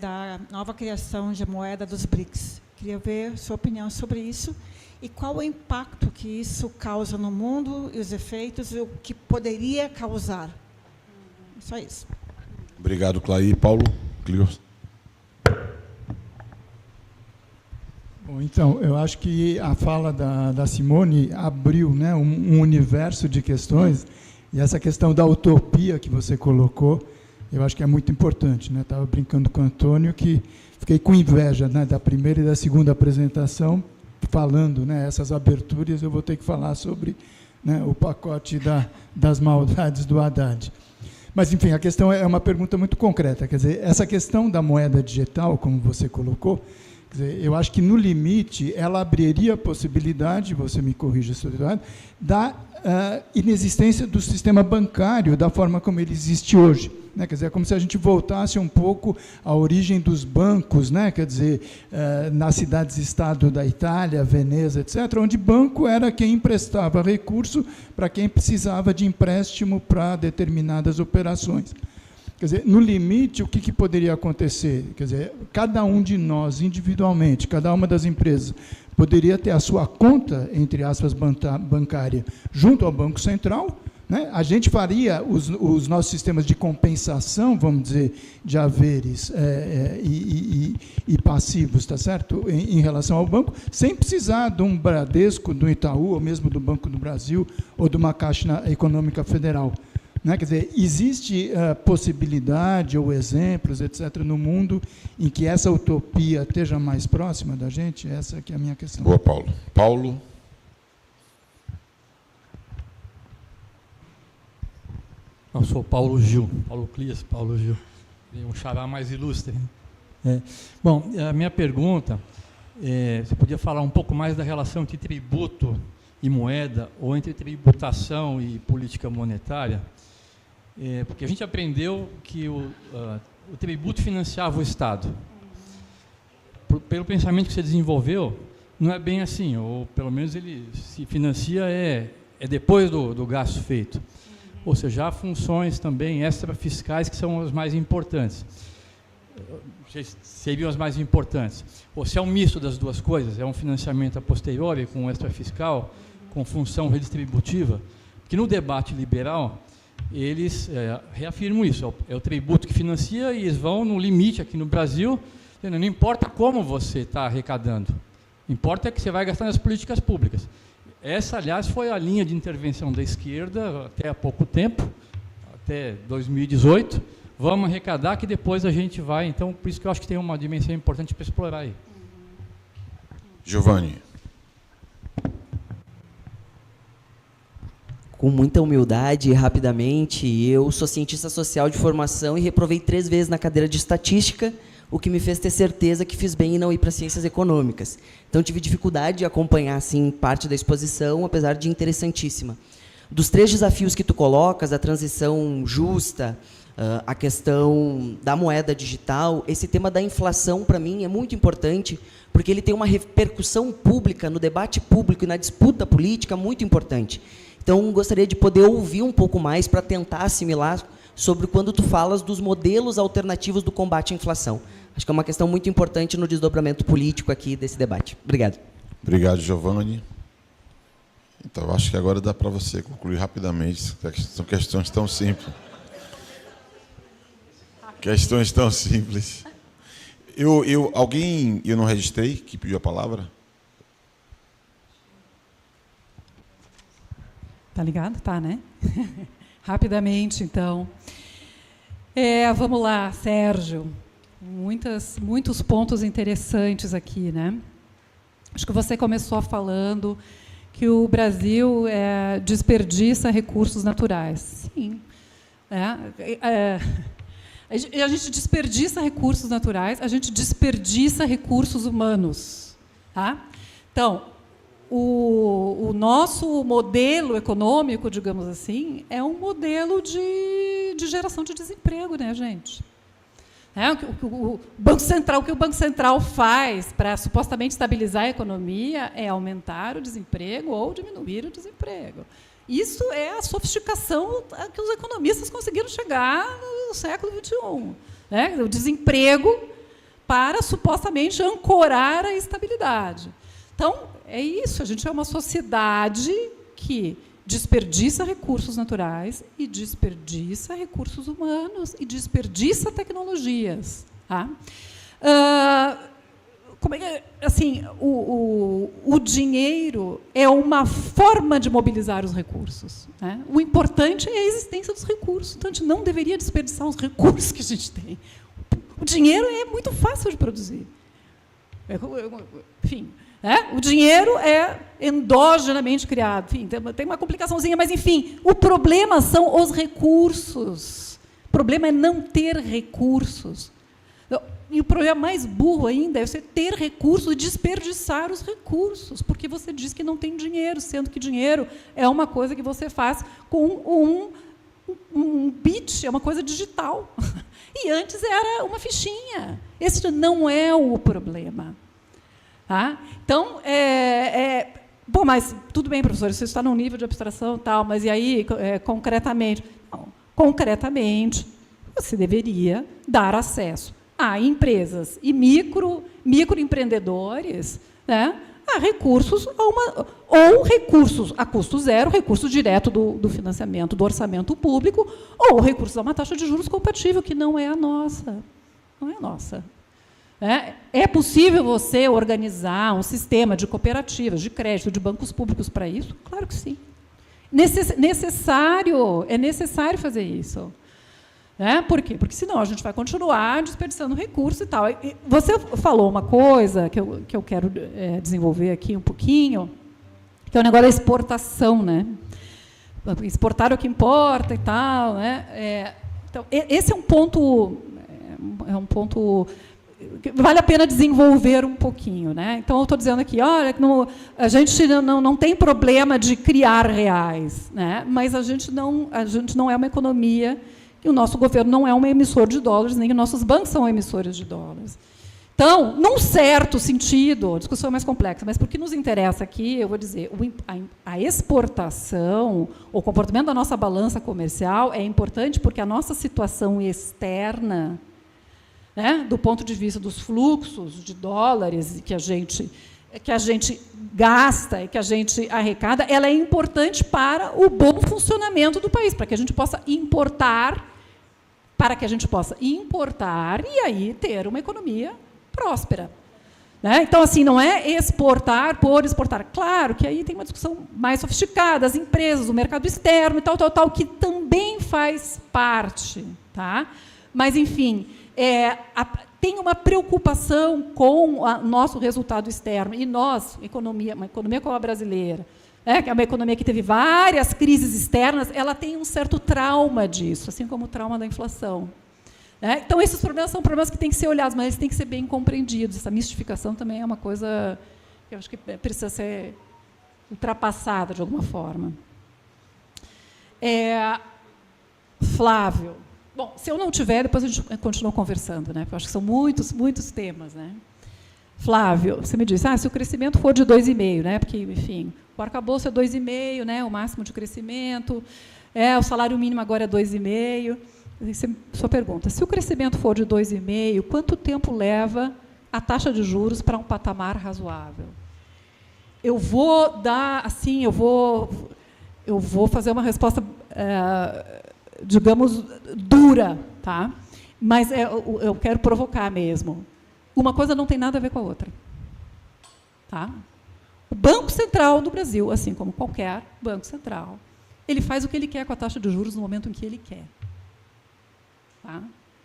da nova criação de moeda dos BRICS. Queria ver a sua opinião sobre isso e qual o impacto que isso causa no mundo e os efeitos e o que poderia causar. Só isso. Obrigado, Clay. Paulo, Clios. Bom, então, eu acho que a fala da Simone abriu, né, um universo de questões, e essa questão da utopia que você colocou, eu acho que é muito importante. Estava brincando com o Antônio, que fiquei com inveja, né, da primeira e da segunda apresentação, falando, né, essas aberturas, eu vou ter que falar sobre, né, o pacote das maldades do Haddad. Mas, enfim, a questão é uma pergunta muito concreta. Quer dizer, essa questão da moeda digital, como você colocou, quer dizer, eu acho que, no limite, ela abriria a possibilidade, você me corrija se eu estou errado, da inexistência do sistema bancário da forma como ele existe hoje. Né? Quer dizer, é como se a gente voltasse um pouco à origem dos bancos, né? Quer dizer, nas cidades-estado da Itália, Veneza, etc., onde banco era quem emprestava recurso para quem precisava de empréstimo para determinadas operações. Quer dizer, no limite, o que poderia acontecer? Quer dizer, cada um de nós, individualmente, cada uma das empresas, poderia ter a sua conta, entre aspas, bancária, junto ao Banco Central, né? A gente faria os nossos sistemas de compensação, vamos dizer, de haveres e passivos, tá certo? Em relação ao banco, sem precisar de um Bradesco, do Itaú, ou mesmo do Banco do Brasil, ou de uma Caixa Econômica Federal. Né? Quer dizer, existe possibilidade ou exemplos, etc., no mundo em que essa utopia esteja mais próxima da gente? Essa que é a minha questão. Boa, Paulo. Paulo. Eu sou Paulo Gil, Paulo Clias, Paulo Gil, um xará mais ilustre. Bom, a minha pergunta, você podia falar um pouco mais da relação entre tributo e moeda, ou entre tributação e política monetária? Porque a gente aprendeu que o tributo financiava o Estado. Pelo pensamento que você desenvolveu, não é bem assim, ou pelo menos ele se financia depois do gasto feito. Ou seja, há funções também extrafiscais que são as mais importantes. Seriam as mais importantes. Ou se é um misto das duas coisas, é um financiamento a posteriori com extrafiscal, com função redistributiva, que no debate liberal eles reafirmam isso. É o tributo que financia e eles vão no limite aqui no Brasil. Não importa como você está arrecadando, importa que você vai gastar nas políticas públicas. Essa, aliás, foi a linha de intervenção da esquerda até há pouco tempo, até 2018. Vamos arrecadar que depois a gente vai. Então, por isso que eu acho que tem uma dimensão importante para explorar aí. Giovanni. Com muita humildade e rapidamente, eu sou cientista social de formação e reprovei 3 vezes na cadeira de estatística, o que me fez ter certeza que fiz bem em não ir para ciências econômicas. Então, tive dificuldade de acompanhar assim, parte da exposição, apesar de interessantíssima. Dos 3 desafios que tu colocas, a transição justa, a questão da moeda digital, esse tema da inflação, para mim, é muito importante, porque ele tem uma repercussão pública, no debate público e na disputa política, muito importante. Então, gostaria de poder ouvir um pouco mais para tentar assimilar sobre quando tu falas dos modelos alternativos do combate à inflação. Acho que é uma questão muito importante no desdobramento político aqui desse debate. Obrigado. Obrigado, Giovanni. Então, acho que agora dá para você concluir rapidamente. São questões tão simples. Questões tão simples. Alguém, eu não registrei, que pediu a palavra? Tá ligado? Tá, né? Rapidamente, então. Vamos lá, Sérgio. Muitos pontos interessantes aqui, né? Acho que você começou falando que o Brasil desperdiça recursos naturais. Sim. A gente desperdiça recursos naturais, a gente desperdiça recursos humanos. Tá? Então, o nosso modelo econômico, digamos assim, é um modelo de geração de desemprego, né, gente? O que o Banco Central faz para supostamente estabilizar a economia é aumentar o desemprego ou diminuir o desemprego. Isso é a sofisticação a que os economistas conseguiram chegar no século XXI. Né? O desemprego para supostamente ancorar a estabilidade. Então, é isso, a gente é uma sociedade que desperdiça recursos naturais e desperdiça recursos humanos e desperdiça tecnologias. Tá? Assim, o dinheiro é uma forma de mobilizar os recursos. Né? O importante é a existência dos recursos. Então, a gente não deveria desperdiçar os recursos que a gente tem. O dinheiro é muito fácil de produzir. Enfim, o dinheiro é endogenamente criado. Enfim, tem uma complicaçãozinha, mas, enfim, o problema são os recursos. O problema é não ter recursos. E o problema mais burro ainda é você ter recursos e desperdiçar os recursos, porque você diz que não tem dinheiro, sendo que dinheiro é uma coisa que você faz com um bit, é uma coisa digital. E antes era uma fichinha. Esse não é o problema. Tá? Então, bom, mas tudo bem, professor, você está num nível de abstração e tal, mas e aí, concretamente? Não, concretamente, você deveria dar acesso a empresas e microempreendedores, né, a recursos, ou recursos a custo zero, recurso direto do financiamento do orçamento público, ou recursos a uma taxa de juros compatível, que não é a nossa. Não é a nossa. É possível você organizar um sistema de cooperativas, de crédito, de bancos públicos para isso? Claro que sim. É necessário fazer isso. Por quê? Porque, senão, a gente vai continuar desperdiçando recursos e tal. Você falou uma coisa que eu quero desenvolver aqui um pouquinho, que é o negócio da exportação. Né? exportar é o que importa e tal, né? Então, esse é um ponto que vale a pena desenvolver um pouquinho, né? Então, eu estou dizendo aqui, olha, a gente não tem problema de criar reais, né? Mas a gente não é uma economia, e o nosso governo não é um emissor de dólares, nem os nossos bancos são emissores de dólares. Então, num certo sentido, a discussão é mais complexa, mas porque nos interessa aqui, eu vou dizer, a exportação, o comportamento da nossa balança comercial é importante porque a nossa situação externa, né, do ponto de vista dos fluxos de dólares que a gente gasta e que a gente arrecada, ela é importante para o bom funcionamento do país, para que a gente possa importar, e aí ter uma economia próspera. Né? Então, assim, não é exportar por exportar. Claro que aí tem uma discussão mais sofisticada, as empresas, o mercado externo e tal, que também faz parte. Tá? Mas, enfim, tem uma preocupação com o nosso resultado externo. E nós, uma economia como a brasileira, que é uma economia que teve várias crises externas, ela tem um certo trauma disso, assim como o trauma da inflação. Então, esses problemas são problemas que têm que ser olhados, mas eles têm que ser bem compreendidos. Essa mistificação também é uma coisa que eu acho que precisa ser ultrapassada de alguma forma. Flávio. Bom, se eu não tiver, depois a gente continua conversando, né? Porque eu acho que são muitos, muitos temas, né? Flávio, você me disse, se o crescimento for de 2,5%, né? Porque, enfim, o arcabouço é 2,5%, né? O máximo de crescimento, o salário mínimo agora é 2,5%. Sua pergunta, se o crescimento for de 2,5%, quanto tempo leva a taxa de juros para um patamar razoável? Eu vou dar, assim, eu vou fazer uma resposta, digamos, dura, tá? Mas eu quero provocar mesmo. Uma coisa não tem nada a ver com a outra. Tá? O Banco Central do Brasil, assim como qualquer banco central, ele faz o que ele quer com a taxa de juros no momento em que ele quer. Tá?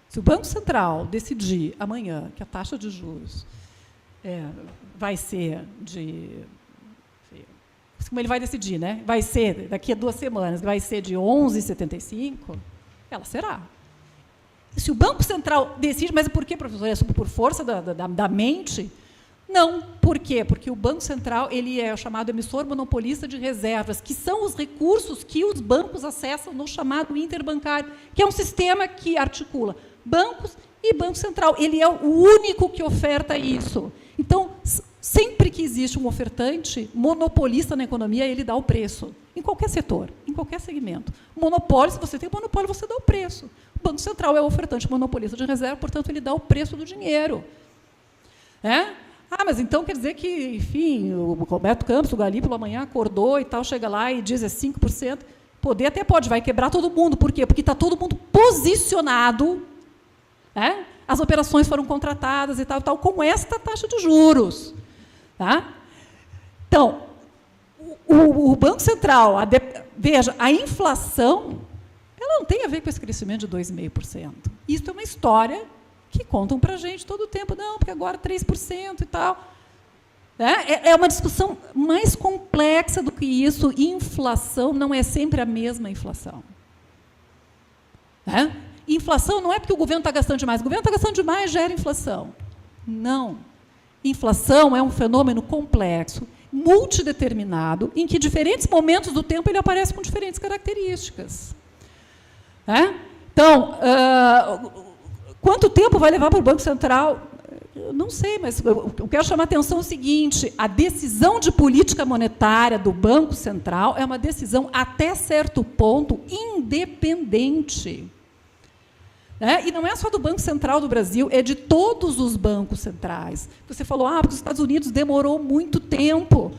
Se o Banco Central decidir amanhã que a taxa de juros vai ser de... Como ele vai decidir, né? Vai ser, daqui a 2 semanas, vai ser de 11,75, ela será. Se o Banco Central decide, mas por quê, professor? É por força da mente? Não. Por quê? Porque o Banco Central ele é o chamado emissor monopolista de reservas, que são os recursos que os bancos acessam no chamado interbancário, que é um sistema que articula bancos e Banco Central. Ele é o único que oferta isso. Então, sempre que existe um ofertante monopolista na economia, ele dá o preço. Em qualquer setor, em qualquer segmento. Monopólio, se você tem monopólio, você dá o preço. O Banco Central é o ofertante monopolista de reserva, portanto, ele dá o preço do dinheiro. Mas então quer dizer que, enfim, o Roberto Campos, o Galípolo, amanhã acordou e tal, chega lá e diz 5%. Poder até pode, vai quebrar todo mundo. Por quê? Porque está todo mundo posicionado, as operações foram contratadas e tal, com esta taxa de juros. Tá? Então, o Banco Central, veja, a inflação, ela não tem a ver com esse crescimento de 2,5%. Isso é uma história que contam para a gente todo o tempo, não, porque agora 3% e tal. É uma discussão mais complexa do que isso. Inflação não é sempre a mesma inflação. Inflação não é porque o governo está gastando demais. O governo está gastando demais, gera inflação. Não. Inflação é um fenômeno complexo, multideterminado, em que diferentes momentos do tempo ele aparece com diferentes características. Então, quanto tempo vai levar para o Banco Central? Eu não sei, mas eu quero chamar a atenção o seguinte, a decisão de política monetária do Banco Central é uma decisão, até certo ponto, independente. E não é só do Banco Central do Brasil, é de todos os bancos centrais. Você falou, porque os Estados Unidos demorou muito tempo.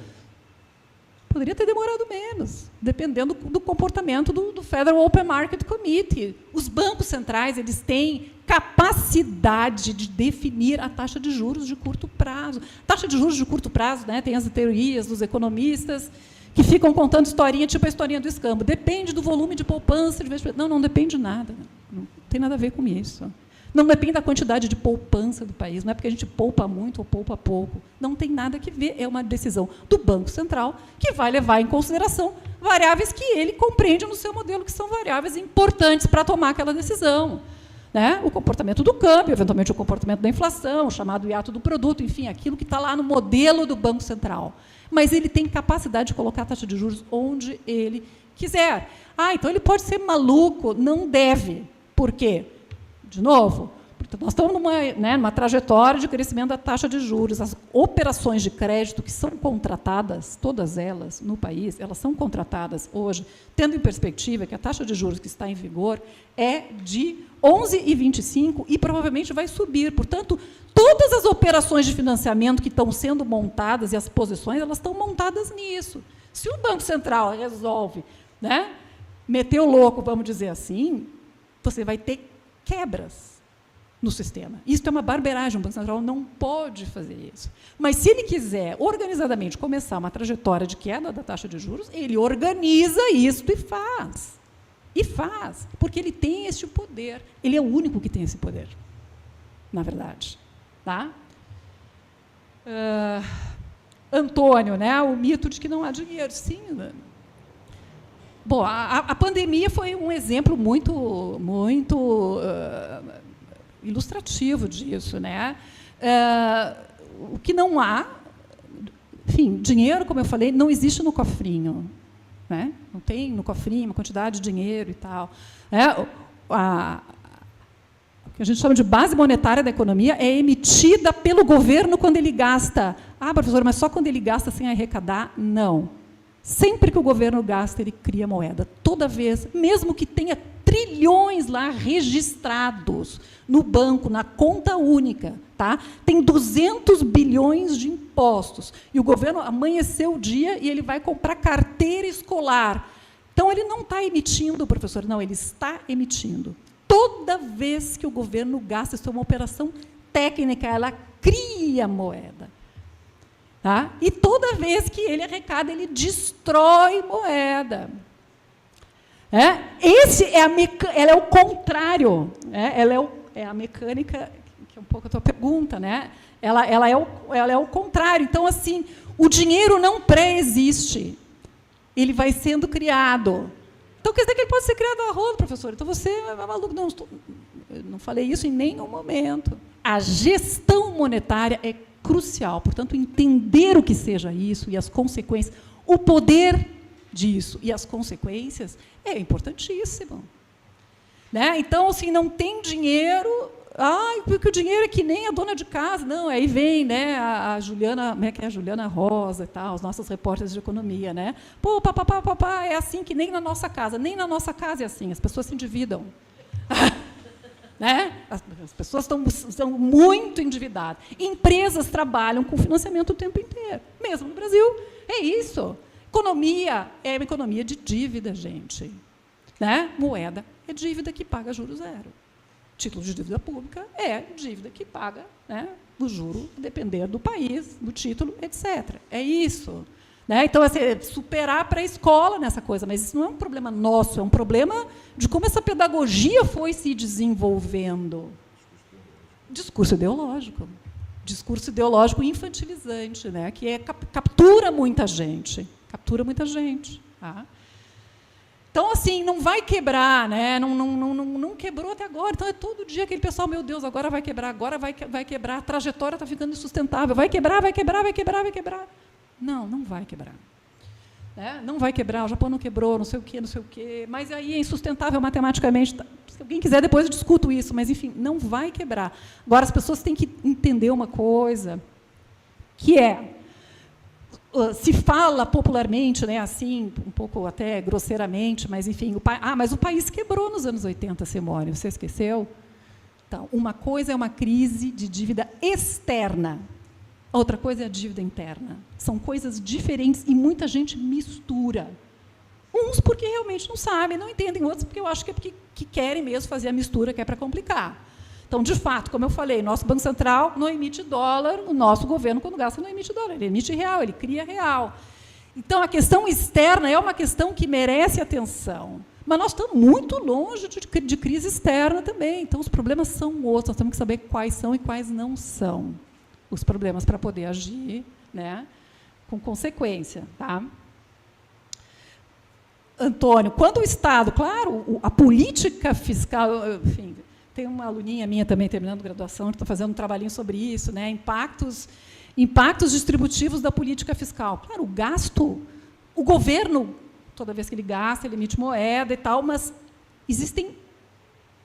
Poderia ter demorado menos, dependendo do comportamento do Federal Open Market Committee. Os bancos centrais eles têm capacidade de definir a taxa de juros de curto prazo. Taxa de juros de curto prazo, tem as teorias dos economistas que ficam contando historinha, tipo a historinha do escambo. Depende do volume de poupança. Não depende de nada. Não tem nada a ver com isso. Não depende da quantidade de poupança do país, não é porque a gente poupa muito ou poupa pouco. Não tem nada que ver, é uma decisão do Banco Central que vai levar em consideração variáveis que ele compreende no seu modelo, que são variáveis importantes para tomar aquela decisão. Né? O comportamento do câmbio, eventualmente o comportamento da inflação, o chamado hiato do produto, enfim, aquilo que está lá no modelo do Banco Central. Mas ele tem capacidade de colocar a taxa de juros onde ele quiser. Então ele pode ser maluco, não deve. Por quê? De novo, porque nós estamos numa trajetória de crescimento da taxa de juros. As operações de crédito que são contratadas, todas elas no país, elas são contratadas hoje, tendo em perspectiva que a taxa de juros que está em vigor é de 11,25 e provavelmente vai subir. Portanto, todas as operações de financiamento que estão sendo montadas e as posições, elas estão montadas nisso. Se o Banco Central resolve, né, meter o louco, vamos dizer assim, você vai ter quebras no sistema. Isso é uma barbeiragem, o Banco Central não pode fazer isso. Mas, se ele quiser, organizadamente, começar uma trajetória de queda da taxa de juros, ele organiza isso e faz. E faz, porque ele tem esse poder. Ele é o único que tem esse poder, na verdade. Tá? Antônio, né, o mito de que não há dinheiro. Sim, né? Bom, a pandemia foi um exemplo muito ilustrativo disso, né? O que não há, enfim, dinheiro, como eu falei, não existe no cofrinho, né? Não tem no cofrinho uma quantidade de dinheiro e tal. O que a gente chama de base monetária da economia é emitida pelo governo quando ele gasta. Professor, mas só quando ele gasta sem arrecadar? Não. Sempre que o governo gasta, ele cria moeda. Toda vez, mesmo que tenha trilhões lá registrados no banco, na conta única, tá? Tem 200 bilhões de impostos. E o governo amanheceu o dia e ele vai comprar carteira escolar. Então, ele não está emitindo, professor, não, ele está emitindo. Toda vez que o governo gasta, isso é uma operação técnica, ela cria moeda. Tá? E toda vez que ele arrecada, ele destrói moeda. Ela é o contrário. Ela é a mecânica, que é um pouco a tua pergunta. Né? Ela é o contrário. Então, assim, o dinheiro não pré-existe. Ele vai sendo criado. Então, quer dizer que ele pode ser criado a rodo, professor. Então, você é maluco. Eu não falei isso em nenhum momento. A gestão monetária é crucial. Portanto, entender o que seja isso e as consequências, o poder disso e as consequências é importantíssimo. Né? Então, assim, não tem dinheiro... porque o dinheiro é que nem a dona de casa. Não, aí vem, né, a Juliana, como é que é? A Juliana Rosa e tal, os nossos repórteres de economia, né? Papá, é assim que nem na nossa casa. Nem na nossa casa é assim, as pessoas se endividam. Né? As pessoas estão muito endividadas. Empresas trabalham com financiamento o tempo inteiro. Mesmo no Brasil, é isso. Economia é uma economia de dívida, gente. Né? Moeda é dívida que paga juro zero. Título de dívida pública é dívida que paga, né, o juro, depender do país, do título, etc. É isso. Né? Então, assim, superar para a escola nessa coisa, mas isso não é um problema nosso, é um problema de como essa pedagogia foi se desenvolvendo. Discurso ideológico infantilizante, né? Que captura muita gente. Tá? Então, assim, não vai quebrar, né? Não quebrou até agora. Então, é todo dia aquele pessoal, meu Deus, agora vai quebrar, a trajetória está ficando insustentável, vai quebrar. Não vai quebrar. Né? Não vai quebrar, o Japão não quebrou, não sei o quê, mas aí é insustentável matematicamente. Se alguém quiser, depois eu discuto isso, mas, enfim, não vai quebrar. Agora, as pessoas têm que entender uma coisa, que se fala popularmente, né, assim, um pouco até grosseiramente, mas, enfim, mas o país quebrou nos anos 80, Simone, você esqueceu? Então, uma coisa é uma crise de dívida externa, outra coisa é a dívida interna. São coisas diferentes e muita gente mistura. Uns porque realmente não sabem, não entendem, outros porque eu acho que é porque querem mesmo fazer a mistura, que é para complicar. Então, de fato, como eu falei, nosso Banco Central não emite dólar, o nosso governo, quando gasta, não emite dólar, ele emite real, ele cria real. Então, a questão externa é uma questão que merece atenção, Mas nós estamos muito longe de crise externa também. Então, os problemas são outros. Nós temos que saber quais são e quais não são os problemas para poder agir, né, com consequência. Tá? Antônio, quando o Estado, claro, a política fiscal, enfim, tem uma aluninha minha também terminando graduação, que está fazendo um trabalhinho sobre isso, né, impactos distributivos da política fiscal. Claro, o gasto, o governo, toda vez que ele gasta, ele emite moeda e tal, mas existem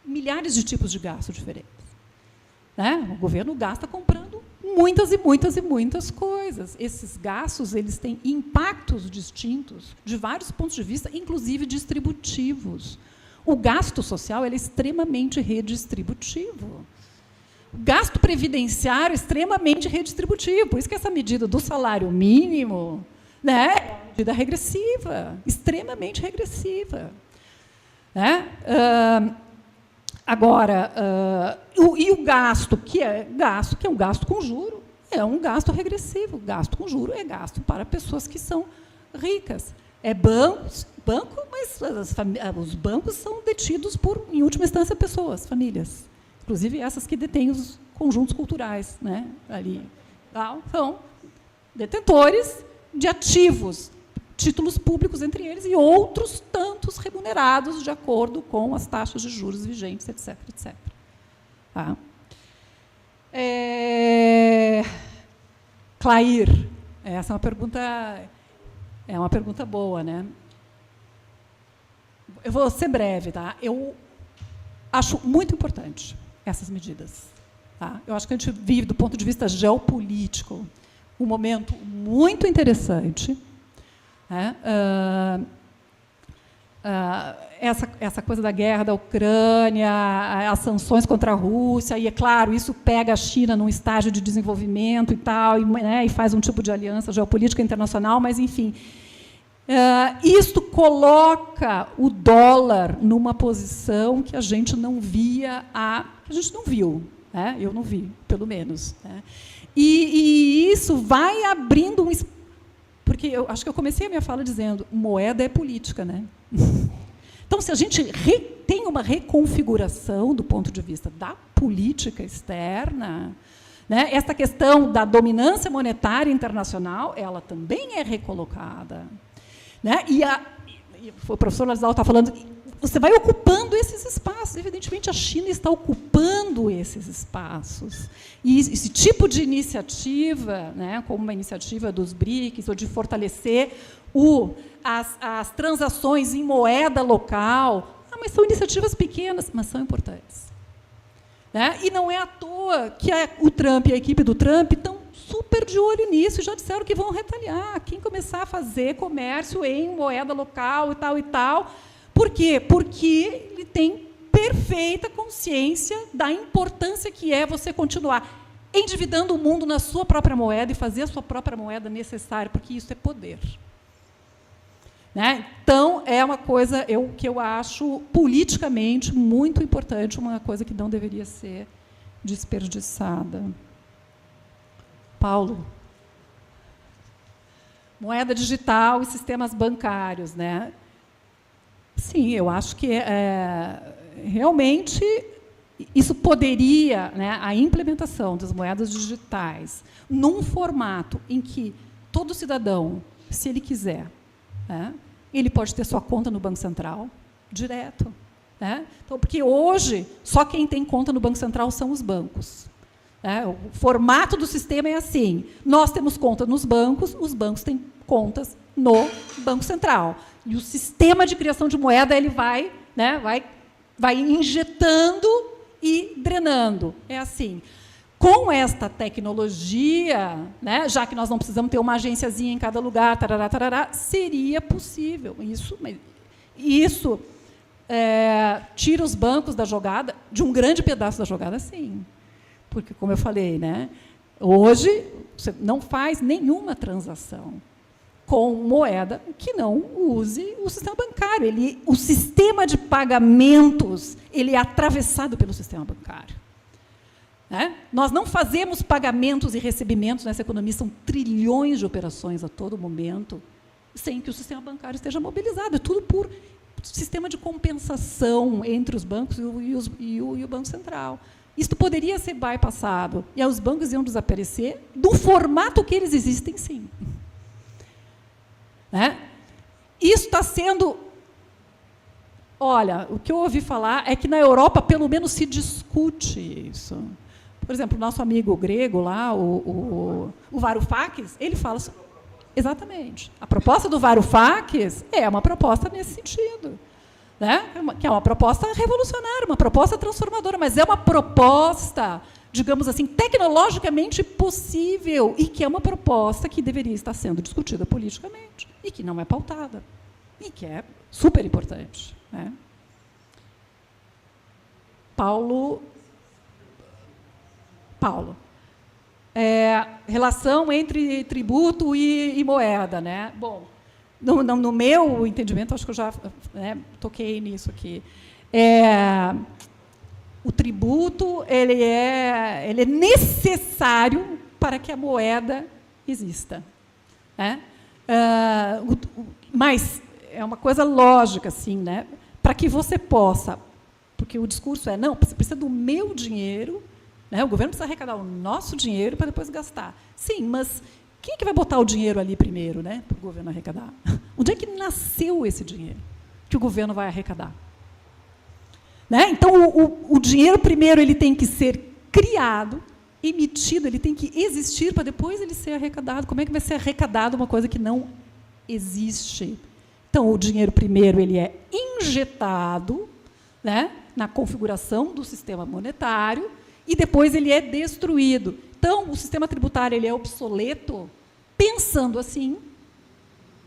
milhares de tipos de gasto diferentes. Né? O governo gasta comprando muitas e muitas e muitas coisas. Esses gastos, eles têm impactos distintos de vários pontos de vista, inclusive distributivos. O gasto social ele é extremamente redistributivo. O gasto previdenciário é extremamente redistributivo. Por isso que essa medida do salário mínimo, né, é uma medida regressiva, extremamente regressiva. Né? Agora, e o gasto, que é um gasto com juro, é um gasto regressivo. Gasto com juro é gasto para pessoas que são ricas. É banco, mas os bancos são detidos por, em última instância, pessoas, famílias. Inclusive essas que detêm os conjuntos culturais, né, ali. São detentores de ativos, títulos públicos entre eles, e outros tantos remunerados de acordo com as taxas de juros vigentes, etc. etc. Tá? Clair, essa é uma pergunta boa, né? Eu vou ser breve, tá? Eu acho muito importante essas medidas. Tá? Eu acho que a gente vive, do ponto de vista geopolítico, um momento muito interessante. Né? Essa coisa da guerra da Ucrânia, as sanções contra a Rússia, e, é claro, isso pega a China num estágio de desenvolvimento e tal, né, e faz um tipo de aliança geopolítica internacional, mas, enfim, isto coloca o dólar numa posição que a gente não via, a gente não viu, né? Eu não vi, pelo menos. Né? E isso vai abrindo um espaço, porque eu acho que eu comecei a minha fala dizendo, moeda é política, né? Então, se a gente tem uma reconfiguração do ponto de vista da política externa, né, essa questão da dominância monetária internacional, ela também é recolocada. Né? E o professor Ladislau está falando, você vai ocupando esses espaços. Evidentemente, a China está ocupando esses espaços. E esse tipo de iniciativa, né, como uma iniciativa dos BRICS, ou de fortalecer as transações em moeda local, mas são iniciativas pequenas, mas são importantes. Né? E não é à toa que o Trump e a equipe do Trump estão super de olho nisso, e já disseram que vão retalhar. Quem começar a fazer comércio em moeda local e tal. Por quê? Porque ele tem perfeita consciência da importância que é você continuar endividando o mundo na sua própria moeda e fazer a sua própria moeda necessária, porque isso é poder. Né? Então, é uma coisa que eu acho politicamente muito importante, uma coisa que não deveria ser desperdiçada. Paulo. Moeda digital e sistemas bancários. Né? Sim, eu acho que realmente isso poderia, né, a implementação das moedas digitais num formato em que todo cidadão, se ele quiser, né, ele pode ter sua conta no Banco Central direto. Né? Então, porque hoje, só quem tem conta no Banco Central são os bancos. Né? O formato do sistema é assim, nós temos conta nos bancos, os bancos têm contas no Banco Central. E o sistema de criação de moeda ele vai, né, vai injetando e drenando. É assim. Com esta tecnologia, né, já que nós não precisamos ter uma agênciazinha em cada lugar, tarará, tarará, seria possível. Isso tira os bancos da jogada, de um grande pedaço da jogada, sim. Porque, como eu falei, né, hoje você não faz nenhuma transação com moeda que não use o sistema bancário. O sistema de pagamentos ele é atravessado pelo sistema bancário. Né? Nós não fazemos pagamentos e recebimentos nessa economia, são trilhões de operações a todo momento, sem que o sistema bancário esteja mobilizado. É tudo por sistema de compensação entre os bancos e o Banco Central. Isso poderia ser bypassado, e aí os bancos iam desaparecer do formato que eles existem, sim. Né? Isso está sendo... Olha, o que eu ouvi falar é que na Europa, pelo menos, se discute isso. Por exemplo, o nosso amigo grego lá, o Varoufakis, ele fala... Exatamente. A proposta do Varoufakis é uma proposta nesse sentido. Né? Que é uma proposta revolucionária, uma proposta transformadora, mas é uma proposta, digamos assim, tecnologicamente possível, e que é uma proposta que deveria estar sendo discutida politicamente, e que não é pautada, e que é super importante. Né? Paulo, relação entre tributo e moeda. Né? Bom, no meu entendimento, acho que eu já toquei nisso aqui. O tributo ele é necessário para que a moeda exista. Né? Mas é uma coisa lógica, assim, né? Para que você possa, porque o discurso é, não, você precisa do meu dinheiro, né? O governo precisa arrecadar o nosso dinheiro para depois gastar. Sim, mas quem é que vai botar o dinheiro ali primeiro, né, para o governo arrecadar? Onde é que nasceu esse dinheiro que o governo vai arrecadar? Né? Então, o dinheiro, primeiro, ele tem que ser criado, emitido, ele tem que existir para depois ele ser arrecadado. Como é que vai ser arrecadado uma coisa que não existe? Então, o dinheiro, primeiro, ele é injetado, né, na configuração do sistema monetário, e depois ele é destruído. Então, o sistema tributário ele é obsoleto, pensando assim,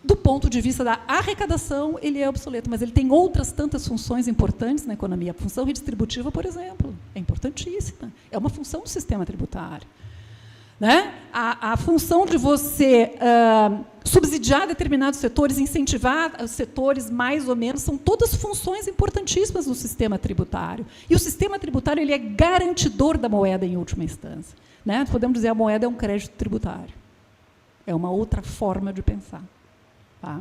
do ponto de vista da arrecadação, ele é obsoleto, mas ele tem outras tantas funções importantes na economia. A função redistributiva, por exemplo, é importantíssima. É uma função do sistema tributário. Né? A função de você subsidiar determinados setores, incentivar os setores mais ou menos, são todas funções importantíssimas do sistema tributário. E o sistema tributário ele é garantidor da moeda em última instância. Né? Podemos dizer que a moeda é um crédito tributário. É uma outra forma de pensar. Tá?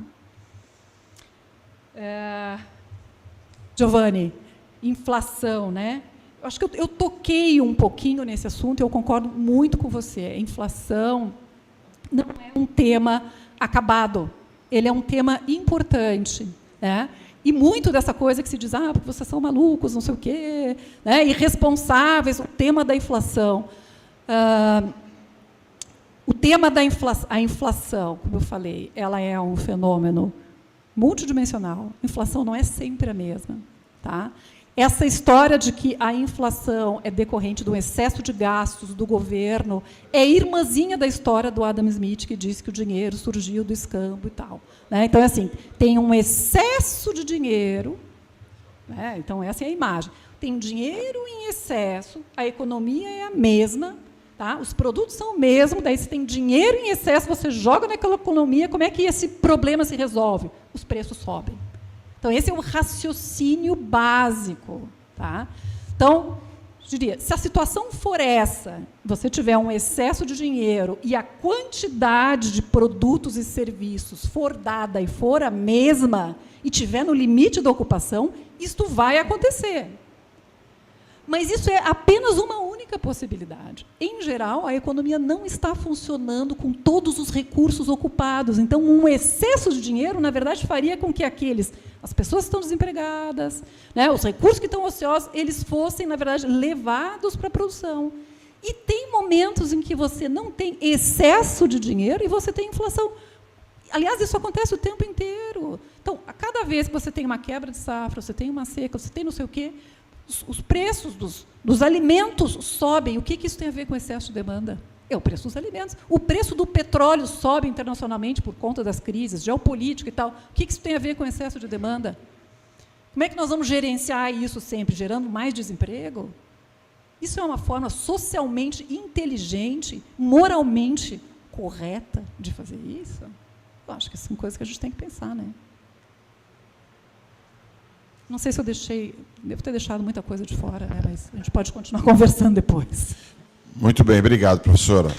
Giovanni, inflação, né? Acho que eu toquei um pouquinho nesse assunto, eu concordo muito com você. A inflação não é um tema acabado, ele é um tema importante. Né? E muito dessa coisa que se diz, porque vocês são malucos, não sei o quê, né? Irresponsáveis, o tema da inflação. O tema da inflação, como eu falei, ela é um fenômeno multidimensional. A inflação não é sempre a mesma. Tá? Essa história de que a inflação é decorrente do excesso de gastos do governo é irmãzinha da história do Adam Smith, que diz que o dinheiro surgiu do escambo e tal. Né? Então, assim, tem um excesso de dinheiro, né? Então, essa é a imagem. Tem dinheiro em excesso, a economia é a mesma, tá? Os produtos são o mesmo, daí se tem dinheiro em excesso, você joga naquela economia, como é que esse problema se resolve? Os preços sobem. Então, esse é o raciocínio básico. Tá? Então, eu diria, se a situação for essa, você tiver um excesso de dinheiro e a quantidade de produtos e serviços for dada e for a mesma, e tiver no limite da ocupação, isto vai acontecer. Mas isso é apenas uma única possibilidade. Em geral, a economia não está funcionando com todos os recursos ocupados. Então, um excesso de dinheiro, na verdade, faria com que as pessoas que estão desempregadas, né, os recursos que estão ociosos, eles fossem, na verdade, levados para a produção. E tem momentos em que você não tem excesso de dinheiro e você tem inflação. Aliás, isso acontece o tempo inteiro. Então, a cada vez que você tem uma quebra de safra, você tem uma seca, você tem não sei o quê, os preços dos alimentos sobem. O que isso tem a ver com excesso de demanda? É o preço dos alimentos. O preço do petróleo sobe internacionalmente por conta das crises, geopolítica e tal. O que isso tem a ver com excesso de demanda? Como é que nós vamos gerenciar isso sempre? Gerando mais desemprego? Isso é uma forma socialmente inteligente, moralmente correta de fazer isso? Eu acho que são coisas que a gente tem que pensar, né? Não sei se eu devo ter deixado muita coisa de fora, né, mas a gente pode continuar conversando depois. Muito bem, obrigado, professora.